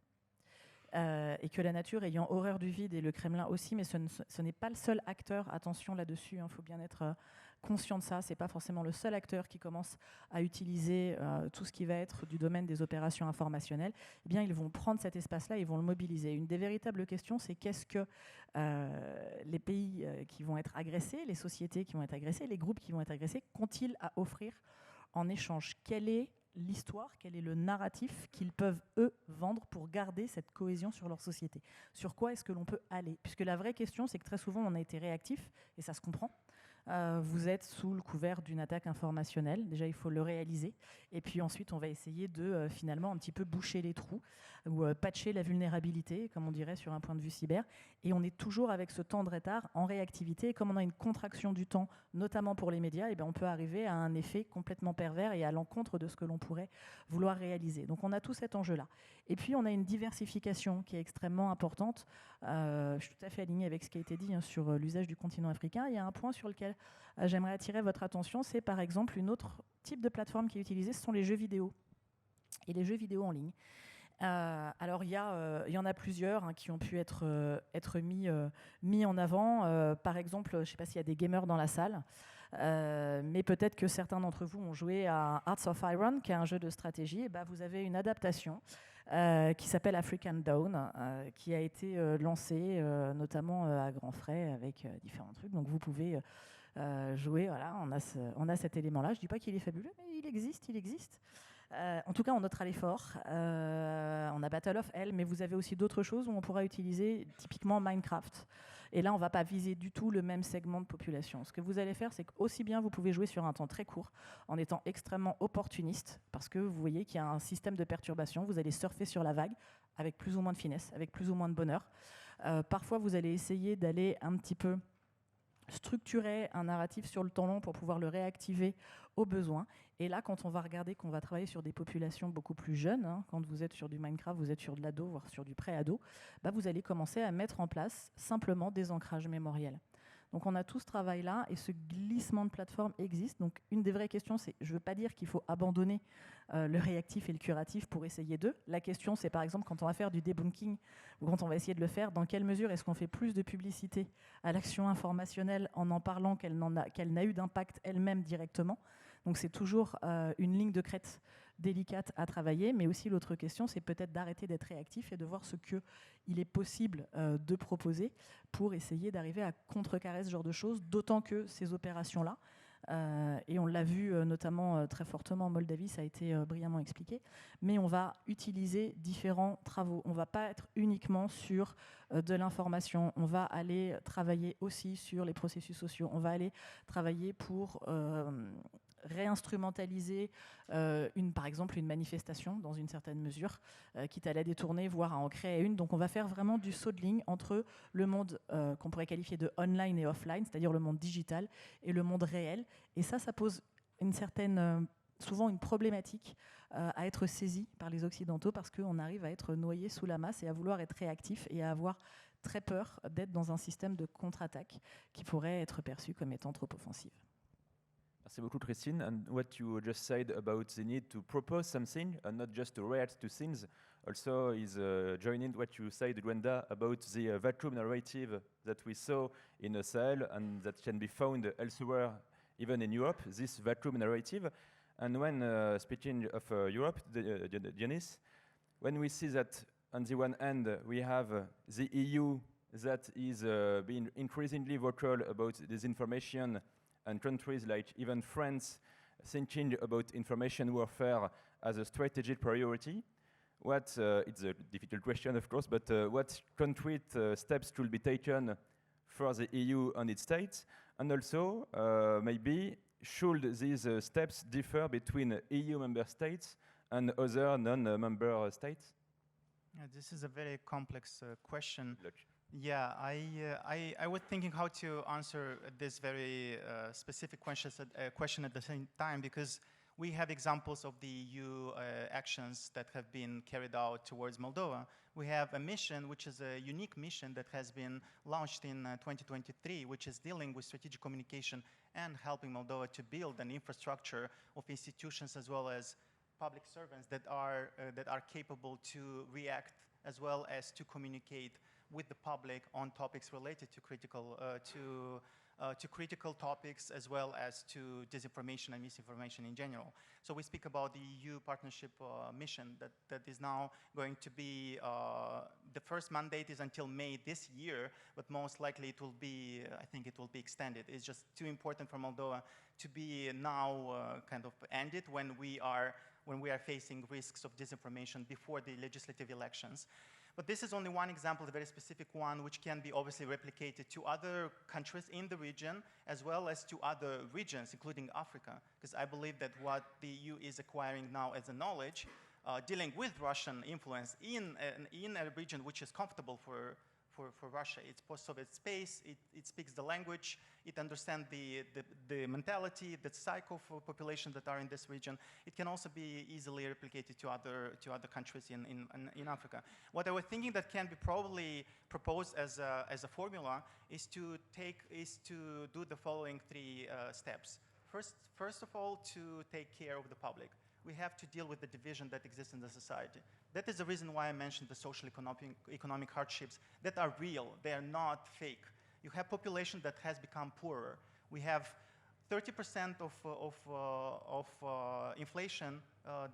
et que la nature ayant horreur du vide, et le Kremlin aussi, mais ce n'est pas le seul acteur, attention là-dessus, faut bien être conscient de ça, c'est pas forcément le seul acteur qui commence à utiliser tout ce qui va être du domaine des opérations informationnelles. Eh bien, ils vont prendre cet espace-là, ils vont le mobiliser. Une des véritables questions, c'est qu'est-ce que les pays qui vont être agressés, les sociétés qui vont être agressées, les groupes qui vont être agressés, qu'ont-ils à offrir en échange ? Quelle est l'histoire, quel est le narratif qu'ils peuvent, eux, vendre pour garder cette cohésion sur leur société ? Sur quoi est-ce que l'on peut aller ? Puisque la vraie question, c'est que très souvent, on a été réactif, et ça se comprend. Vous êtes sous le couvert d'une attaque informationnelle. Déjà, il faut le réaliser. Et puis ensuite, on va essayer de finalement un petit peu boucher les trous ou patcher la vulnérabilité, comme on dirait sur un point de vue cyber. Et on est toujours avec ce temps de retard en réactivité. Et comme on a une contraction du temps, notamment pour les médias, on peut arriver à un effet complètement pervers et à l'encontre de ce que l'on pourrait vouloir réaliser. Donc on a tout cet enjeu-là. Et puis on a une diversification qui est extrêmement importante. Je suis tout à fait alignée avec ce qui a été dit sur l'usage du continent africain. Il y a un point sur lequel j'aimerais attirer votre attention, c'est par exemple une autre type de plateforme qui est utilisée, ce sont les jeux vidéo et les jeux vidéo en ligne. Alors il y en a plusieurs qui ont pu être mis en avant. Par exemple, je ne sais pas s'il y a des gamers dans la salle, mais peut-être que certains d'entre vous ont joué à Hearts of Iron, qui est un jeu de stratégie. Vous avez une adaptation qui s'appelle African Dawn, qui a été lancée notamment à grands frais avec différents trucs. Donc vous pouvez jouer, voilà, on a cet élément-là. Je ne dis pas qu'il est fabuleux, mais il existe. En tout cas, on notera l'effort. On a Battle of Hell, mais vous avez aussi d'autres choses où on pourra utiliser typiquement Minecraft. Et là, on ne va pas viser du tout le même segment de population. Ce que vous allez faire, c'est qu'aussi bien vous pouvez jouer sur un temps très court en étant extrêmement opportuniste, parce que vous voyez qu'il y a un système de perturbation. Vous allez surfer sur la vague avec plus ou moins de finesse, avec plus ou moins de bonheur. Parfois, vous allez essayer d'aller un petit peu structurer un narratif sur le temps long pour pouvoir le réactiver au besoin. Et là, quand on va regarder qu'on va travailler sur des populations beaucoup plus jeunes, quand vous êtes sur du Minecraft, vous êtes sur de l'ado, voire sur du pré-ado, vous allez commencer à mettre en place simplement des ancrages mémoriels. Donc on a tout ce travail-là et ce glissement de plateforme existe. Donc une des vraies questions, c'est, je ne veux pas dire qu'il faut abandonner le réactif et le curatif pour essayer d'eux. La question, c'est par exemple quand on va faire du debunking ou quand on va essayer de le faire, dans quelle mesure est-ce qu'on fait plus de publicité à l'action informationnelle en parlant qu'elle n'a eu d'impact elle-même directement. Donc c'est toujours une ligne de crête délicate à travailler, mais aussi l'autre question, c'est peut-être d'arrêter d'être réactif et de voir ce qu'il est possible de proposer pour essayer d'arriver à contrecarrer ce genre de choses, d'autant que ces opérations-là, et on l'a vu notamment très fortement en Moldavie, ça a été brillamment expliqué, mais on va utiliser différents travaux. On ne va pas être uniquement sur de l'information, on va aller travailler aussi sur les processus sociaux, on va aller travailler pour réinstrumentaliser par exemple une manifestation dans une certaine mesure, quitte à la détourner, voire à en créer une. Donc on va faire vraiment du saut de ligne entre le monde qu'on pourrait qualifier de online et offline, c'est-à-dire le monde digital et le monde réel. Et ça pose souvent une problématique à être saisie par les Occidentaux parce qu'on arrive à être noyé sous la masse et à vouloir être réactif et à avoir très peur d'être dans un système de contre-attaque qui pourrait être perçu comme étant trop offensif. Merci beaucoup, Christine. And what you just said about the need to propose something and not just to react to things also is joining what you said, Gwenda, about the vacuum narrative that we saw in Sahel and that can be found elsewhere, even in Europe, this vacuum narrative. And when speaking of Europe, Denis, when we see that on the one hand we have the EU that is being increasingly vocal about disinformation, and countries like even France thinking about information warfare as a strategic priority. It's a difficult question, of course, but what concrete steps should be taken for the EU and its states? And also, maybe, should these steps differ between EU member states and other non-member states? Yeah, this is a very complex question. Look. Yeah, I was thinking how to answer this very specific question at the same time, because we have examples of the EU actions that have been carried out towards Moldova. We have a mission, which is a unique mission that has been launched in 2023, which is dealing with strategic communication and helping Moldova to build an infrastructure of institutions as well as public servants that are capable to react as well as to communicate with the public on topics related to critical topics as well as to disinformation and misinformation in general. So we speak about the EU partnership mission that is now going to be, the first mandate is until May this year, but most likely it will be, I think it will be extended. It's just too important for Moldova to be now kind of ended when we are facing risks of disinformation before the legislative elections. But this is only one example, a very specific one, which can be obviously replicated to other countries in the region, as well as to other regions, including Africa. Because I believe that what the EU is acquiring now as a knowledge dealing with Russian influence in a region which is comfortable for Russia. It's post-Soviet space, it speaks the language, it understands the mentality, the psycho population that are in this region. It can also be easily replicated to other countries in Africa. What I was thinking that can be probably proposed as a formula is to do the following 3 steps. First of all, to take care of the public. We have to deal with the division that exists in the society. That is the reason why I mentioned the social economic hardships that are real. They are not fake. You have population that has become poorer. We have 30% of inflation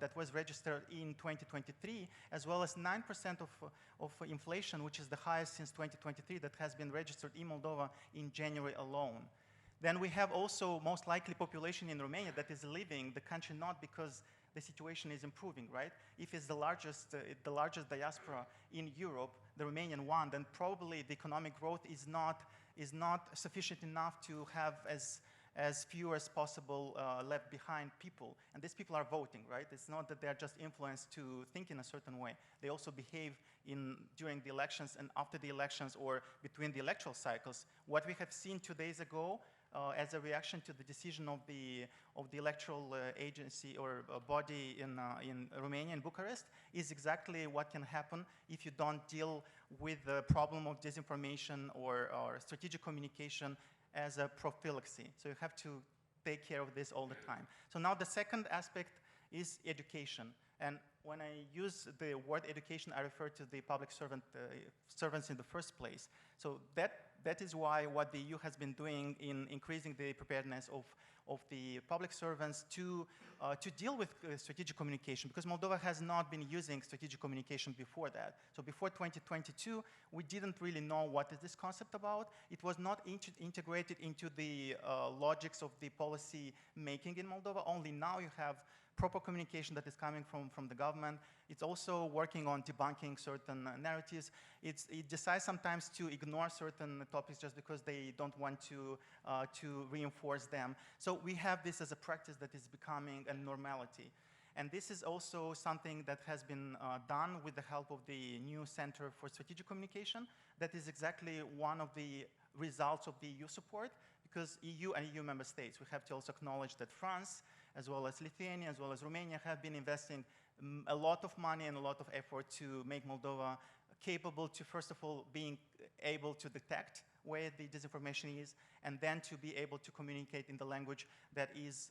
that was registered in 2023, as well as 9% of inflation, which is the highest since 2023, that has been registered in Moldova in January alone. Then we have also most likely population in Romania that is leaving the country not because the situation is improving, right? If it's the largest diaspora in Europe, the Romanian one, then probably the economic growth is not sufficient enough to have as few as possible left behind people. And these people are voting, right? It's not that they are just influenced to think in a certain way. They also behave during the elections and after the elections or between the electoral cycles. What we have seen 2 days ago as a reaction to the decision of the electoral agency or body in Romania, in Bucharest, is exactly what can happen if you don't deal with the problem of disinformation or strategic communication as a prophylaxis. So you have to take care of this all the time. So now the second aspect is education. And when I use the word education, I refer to the public servants in the first place. So that is why what the EU has been doing in increasing the preparedness of the public servants to deal with strategic communication, because Moldova has not been using strategic communication before that. So before 2022, we didn't really know what is this concept about. It was not integrated into the logics of the policy making in Moldova. Only now you have proper communication that is coming from the government. It's also working on debunking certain narratives. It decides sometimes to ignore certain topics just because they don't want to reinforce them. So we have this as a practice that is becoming a normality. And this is also something that has been done with the help of the new Center for Strategic Communication. That is exactly one of the results of the EU support, because EU and EU member states, we have to also acknowledge that France, as well as Lithuania, as well as Romania, have been investing a lot of money and a lot of effort to make Moldova capable to, first of all, being able to detect where the disinformation is, and then to be able to communicate in the language that is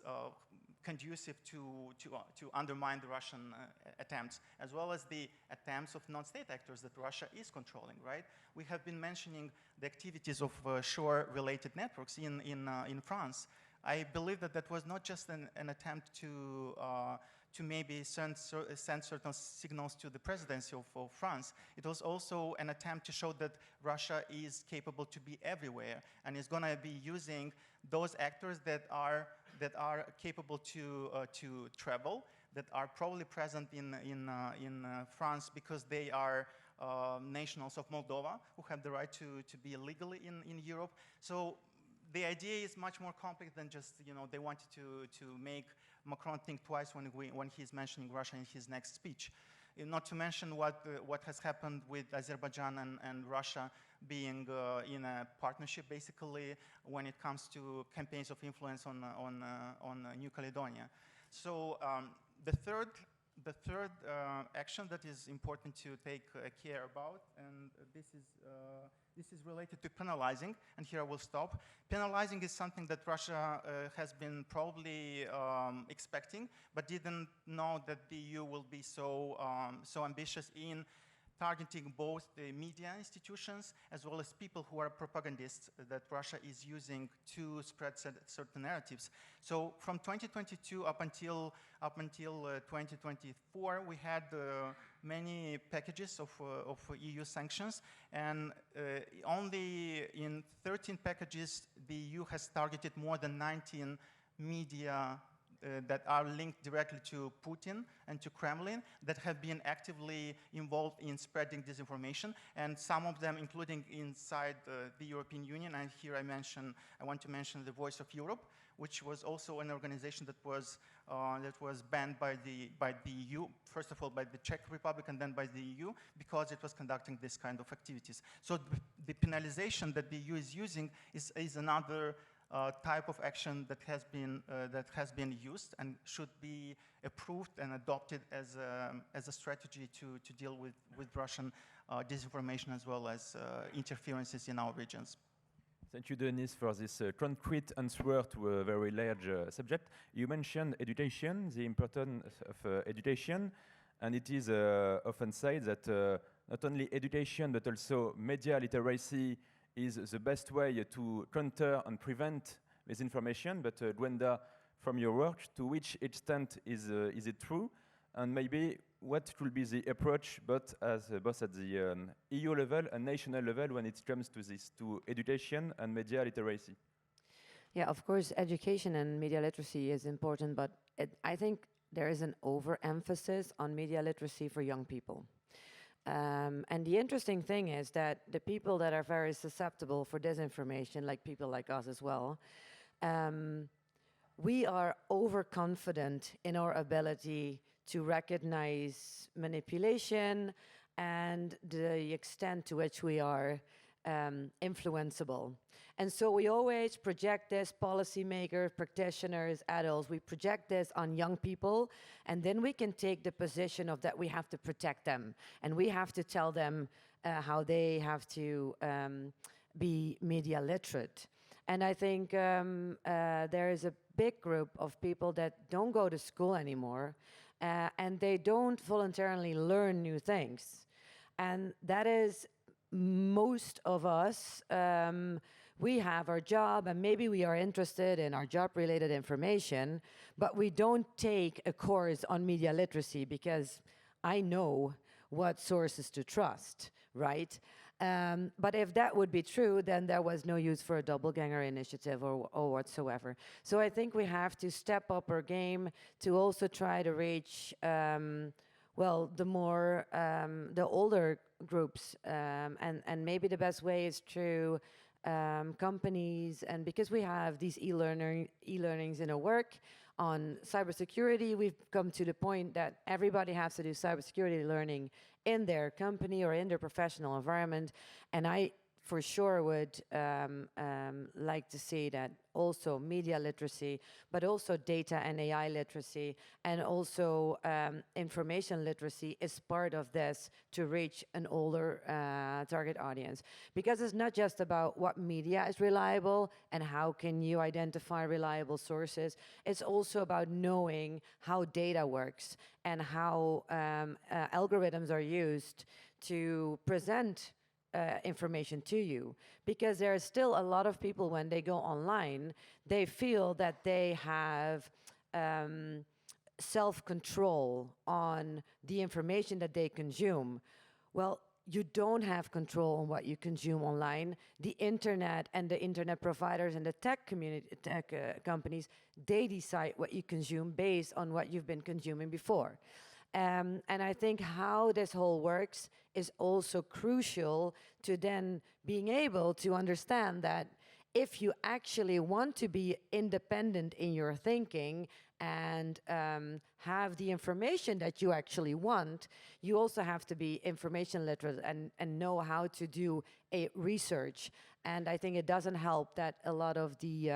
conducive to undermine the Russian attempts, as well as the attempts of non-state actors that Russia is controlling, right? We have been mentioning the activities of shore-related networks in France. I believe that was not just an attempt to maybe send certain signals to the presidency of France. It was also an attempt to show that Russia is capable to be everywhere and is going to be using those actors that are capable to travel, that are probably present in France because they are nationals of Moldova who have the right to be legally in Europe. So the idea is much more complex than just, they wanted to make Macron think twice when he's mentioning Russia in his next speech. Not to mention what has happened with Azerbaijan and Russia being in a partnership, basically, when it comes to campaigns of influence on New Caledonia. So the third action that is important to take care about, and this is related to penalizing, and here I will stop. Penalizing is something that Russia has been probably expecting, but didn't know that the EU will be so ambitious in targeting both the media institutions as well as people who are propagandists that Russia is using to spread certain narratives. So from 2022 up until 2024, we had many packages of EU sanctions, and only in 13 packages the EU has targeted more than 19 media that are linked directly to Putin and to Kremlin that have been actively involved in spreading disinformation, and some of them including inside the European Union. And here I want to mention the Voice of Europe, which was also an organization that was banned by the EU, first of all by the Czech Republic and then by the EU, because it was conducting this kind of activities. So the penalization that the EU is using is another type of action that has been used and should be approved and adopted as a strategy to deal with Russian disinformation as well as interferences in our regions. Thank you, Denis, for this concrete answer to a very large subject. You mentioned education, the importance of education, and it is often said that not only education but also media literacy is the best way to counter and prevent misinformation. But Gwenda, from your work, to which extent is it true? And maybe what will be the approach both at the EU level and national level when it comes to this, to education and media literacy? Yeah, of course, education and media literacy is important, but I think there is an overemphasis on media literacy for young people. And the interesting thing is that the people that are very susceptible for disinformation, like people like us as well, we are overconfident in our ability to recognize manipulation and the extent to which we are influenceable. And so we always project this, policymakers, practitioners, adults, we project this on young people, and then we can take the position of that we have to protect them, and we have to tell them how they have to be media literate. And I think there is a big group of people that don't go to school anymore, and they don't voluntarily learn new things. And that is most of us. We have our job, and maybe we are interested in our job-related information, but we don't take a course on media literacy because I know what sources to trust, right? But if that would be true, then there was no use for a doppelganger initiative or whatsoever. So I think we have to step up our game to also try to reach, well, the older groups, and maybe the best way is through companies, and because we have these e-learnings in our work on cybersecurity, we've come to the point that everybody has to do cybersecurity learning in their company or in their professional environment. And I for sure would like to see that also media literacy, but also data and AI literacy, and also information literacy is part of this to reach an older target audience. Because it's not just about what media is reliable and how can you identify reliable sources, it's also about knowing how data works and how algorithms are used to present information to you, because there are still a lot of people when they go online, they feel that they have self-control on the information that they consume. Well, you don't have control on what you consume online. The internet and the internet providers and the tech companies, they decide what you consume based on what you've been consuming before. And I think how this whole works is also crucial to then being able to understand that if you actually want to be independent in your thinking and have the information that you actually want, you also have to be information literate and know how to do a research. And I think it doesn't help that a lot of the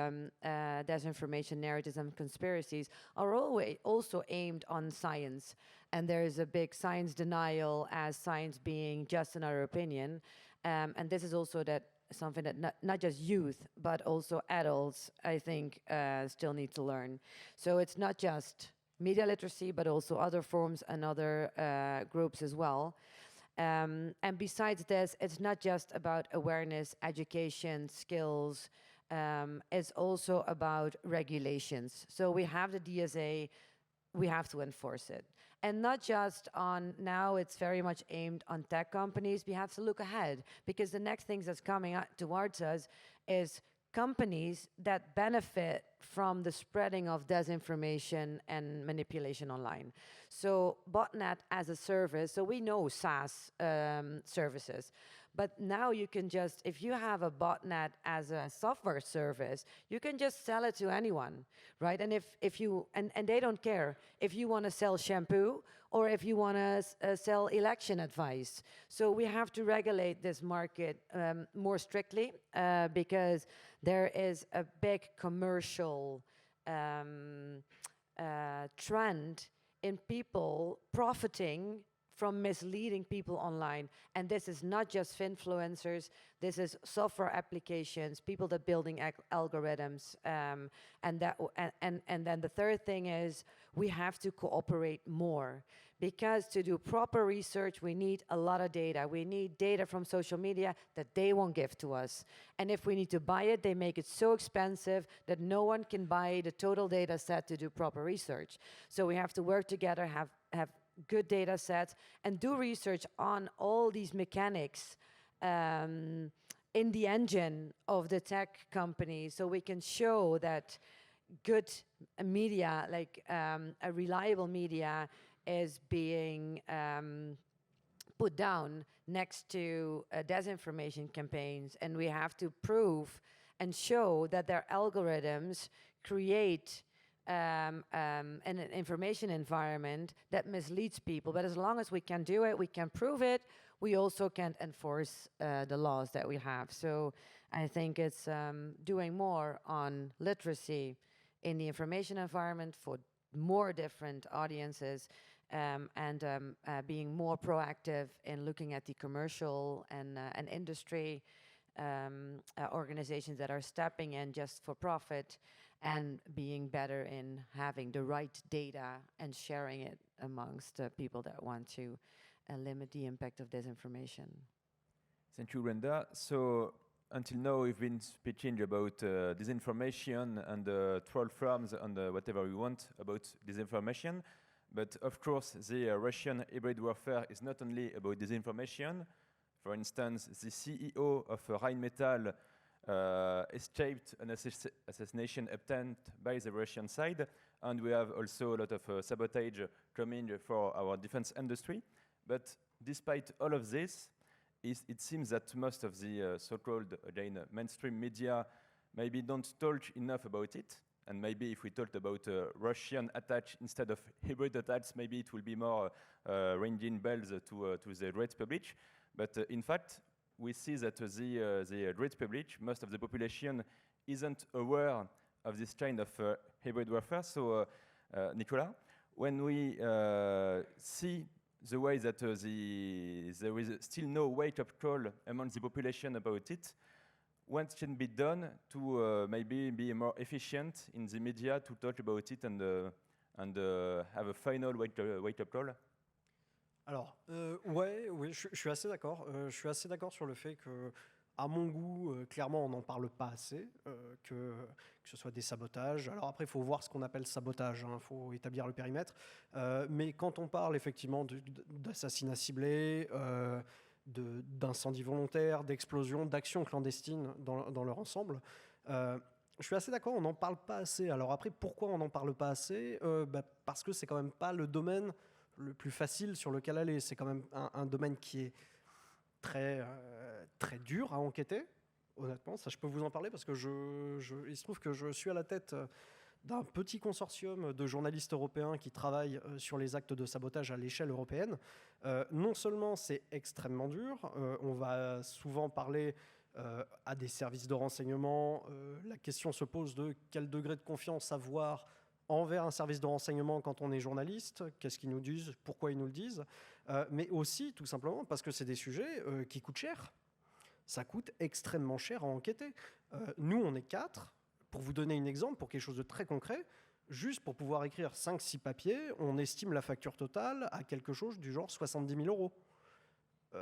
disinformation narratives and conspiracies are always also aimed on science. And there is a big science denial as science being just another opinion. And this is also something that not just youth, but also adults, I think, still need to learn. So it's not just media literacy, but also other forms and other groups as well. And besides this, it's not just about awareness, education, skills. It's also about regulations. So we have the DSA, we have to enforce it. And not just on, now it's very much aimed on tech companies. We have to look ahead, because the next thing that's coming towards us is companies that benefit from the spreading of disinformation and manipulation online. So botnet as a service, so we know SaaS services, but now you can just, if you have a botnet as a software service, you can just sell it to anyone, right? And if you, and they don't care if you want to sell shampoo or if you want to sell election advice. So we have to regulate this market more strictly because there is a big commercial trend in people profiting from misleading people online. And this is not just influencers, this is software applications, people that building algorithms. And then the third thing is we have to cooperate more, because to do proper research, we need a lot of data. We need data from social media that they won't give to us. And if we need to buy it, they make it so expensive that no one can buy the total data set to do proper research. So we have to work together, have good data sets, and do research on all these mechanics in the engine of the tech company, so we can show that good media, like a reliable media, is being put down next to disinformation campaigns. And we have to prove and show that their algorithms create an information environment that misleads people. But as long as we can do it, we can prove it, we also can enforce the laws that we have. So I think it's doing more on literacy in the information environment for more different audiences, and being more proactive in looking at the commercial and industry organizations that are stepping in just for profit, and being better in having the right data and sharing it amongst people that want to limit the impact of disinformation. Thank you, Gwenda. So until now, we've been speaking about disinformation and troll farms and whatever we want about disinformation. But of course, the Russian hybrid warfare is not only about disinformation. For instance, the CEO of Rheinmetall escaped an assassination attempt by the Russian side, and we have also a lot of sabotage coming for our defense industry. But despite all of this, it seems that most of the so-called, again, mainstream media maybe don't talk enough about it. And maybe if we talked about Russian attacks instead of hybrid attacks, maybe it will be more ringing bells to the great public. But in fact, we see that the great public, most of the population, isn't aware of this kind of hybrid warfare. So, Nicolas, when we see the way that there is still no wake-up call among the population about it, what can be done to maybe be more efficient in the media to talk about it and have a final wake-up call? Alors, oui, je suis assez d'accord. Je suis assez d'accord sur le fait que, à mon goût, clairement, on n'en parle pas assez, que ce soit des sabotages. Alors après, il faut voir ce qu'on appelle sabotage, il faut établir le périmètre. Mais quand on parle effectivement d'assassinats ciblés, d'incendies volontaires, d'explosions, d'actions clandestines dans leur ensemble, je suis assez d'accord, on n'en parle pas assez. Alors après, pourquoi on n'en parle pas assez? Parce que c'est quand même pas le domaine le plus facile sur lequel aller. C'est quand même un domaine qui est très dur à enquêter, honnêtement. Ça, je peux vous en parler parce que il se trouve que je suis à la tête d'un petit consortium de journalistes européens qui travaillent sur les actes de sabotage à l'échelle européenne. Non seulement c'est extrêmement dur, on va souvent parler à des services de renseignement. La question se pose de quel degré de confiance avoir envers un service de renseignement quand on est journaliste, qu'est-ce qu'ils nous disent, pourquoi ils nous le disent, mais aussi tout simplement parce que c'est des sujets qui coûtent cher. Ça coûte extrêmement cher à enquêter. Nous, on est 4. Pour vous donner un exemple, pour quelque chose de très concret, juste pour pouvoir écrire 5-6 papiers, on estime la facture totale à quelque chose du genre 70 000 €.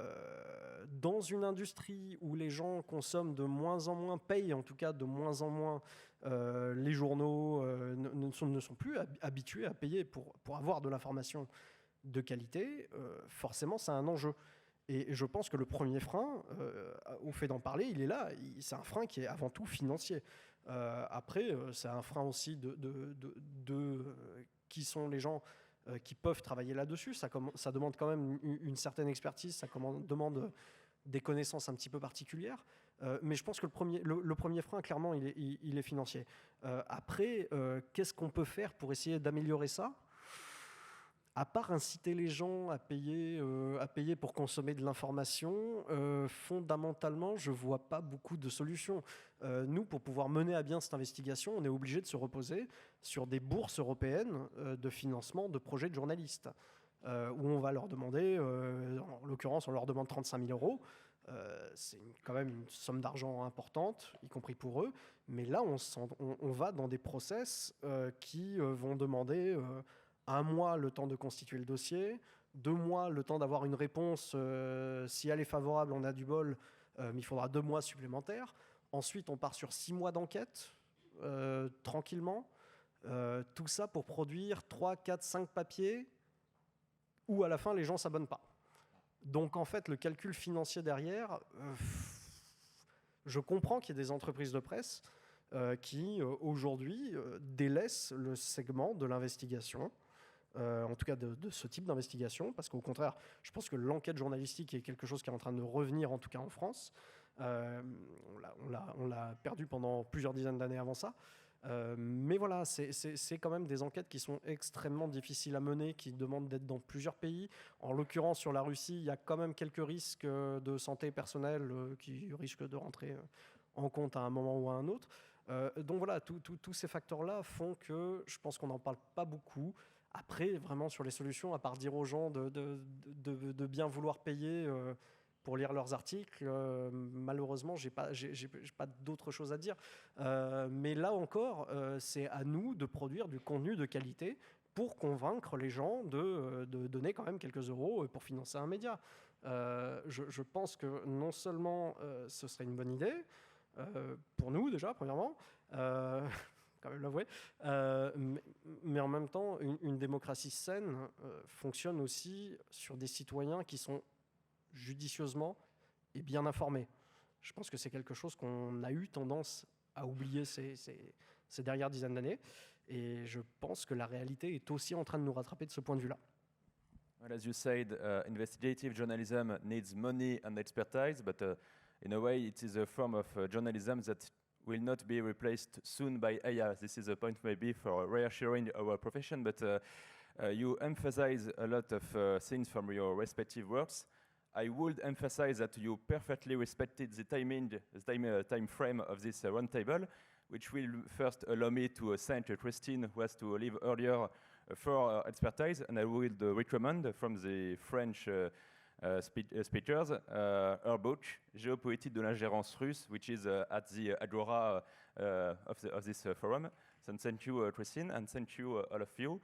Dans une industrie où les gens consomment de moins en moins, payent en tout cas de moins en moins, les journaux ne sont plus habitués à payer pour avoir de l'information de qualité, forcément c'est un enjeu. Et je pense que le premier frein, au fait d'en parler, il est là. C'est un frein qui est avant tout financier. Après, c'est un frein aussi qui sont les gens qui peuvent travailler là-dessus. Ça demande quand même une certaine expertise, ça demande des connaissances un petit peu particulières. Mais je pense que le premier frein, clairement, il est financier. Après, qu'est-ce qu'on peut faire pour essayer d'améliorer ça ? À part inciter les gens à payer pour consommer de l'information, fondamentalement, je ne vois pas beaucoup de solutions. Nous, pour pouvoir mener à bien cette investigation, on est obligé de se reposer sur des bourses européennes de financement de projets de journalistes, où on va leur demander, en l'occurrence, on leur demande 35 000 €. C'est quand même une somme d'argent importante, y compris pour eux. Mais là, on va dans des process qui vont demander 1 mois le temps de constituer le dossier, 2 mois le temps d'avoir une réponse. Si elle est favorable, on a du bol, mais il faudra 2 mois supplémentaires. Ensuite, on part sur 6 mois d'enquête, tranquillement. Tout ça pour produire 3, 4, 5 papiers où à la fin, les gens ne s'abonnent pas. Donc en fait, le calcul financier derrière, je comprends qu'il y ait des entreprises de presse qui, aujourd'hui, délaissent le segment de l'investigation. En tout cas de ce type d'investigation, parce qu'au contraire, je pense que l'enquête journalistique est quelque chose qui est en train de revenir, en tout cas en France. On l'a perdu pendant plusieurs dizaines d'années avant ça. Mais voilà, c'est quand même des enquêtes qui sont extrêmement difficiles à mener, qui demandent d'être dans plusieurs pays. En l'occurrence, sur la Russie, il y a quand même quelques risques de santé personnelle qui risquent de rentrer en compte à un moment ou à un autre. Donc voilà, tous ces facteurs-là font que je pense qu'on n'en parle pas beaucoup. Après, vraiment, sur les solutions, à part dire aux gens de bien vouloir payer pour lire leurs articles, malheureusement, j'ai pas d'autre chose à dire. Mais là encore, c'est à nous de produire du contenu de qualité pour convaincre les gens de donner quand même quelques euros pour financer un média. Je pense que non seulement ce serait une bonne idée, pour nous déjà, premièrement, quand même l'avouer. Mais en même temps, une démocratie saine fonctionne aussi sur des citoyens qui sont judicieusement et bien informés. Je pense que c'est quelque chose qu'on a eu tendance à oublier ces dernières dizaines d'années. Et je pense que la réalité est aussi en train de nous rattraper de ce point de vue-là. Well, as you said, investigative journalism needs money and expertise, but in a way, it is a form of journalism that will not be replaced soon by AI. This is a point maybe for reassuring our profession, but you emphasize a lot of things from your respective works. I would emphasize that you perfectly respected the time frame of this roundtable, which will first allow me to thank Christine, who has to leave earlier for expertise, and I would recommend from the French speakers her book, Géopolitic de l'ingérence russe, which is at the agora of this forum. So thank you, Christine, and thank you, all of you.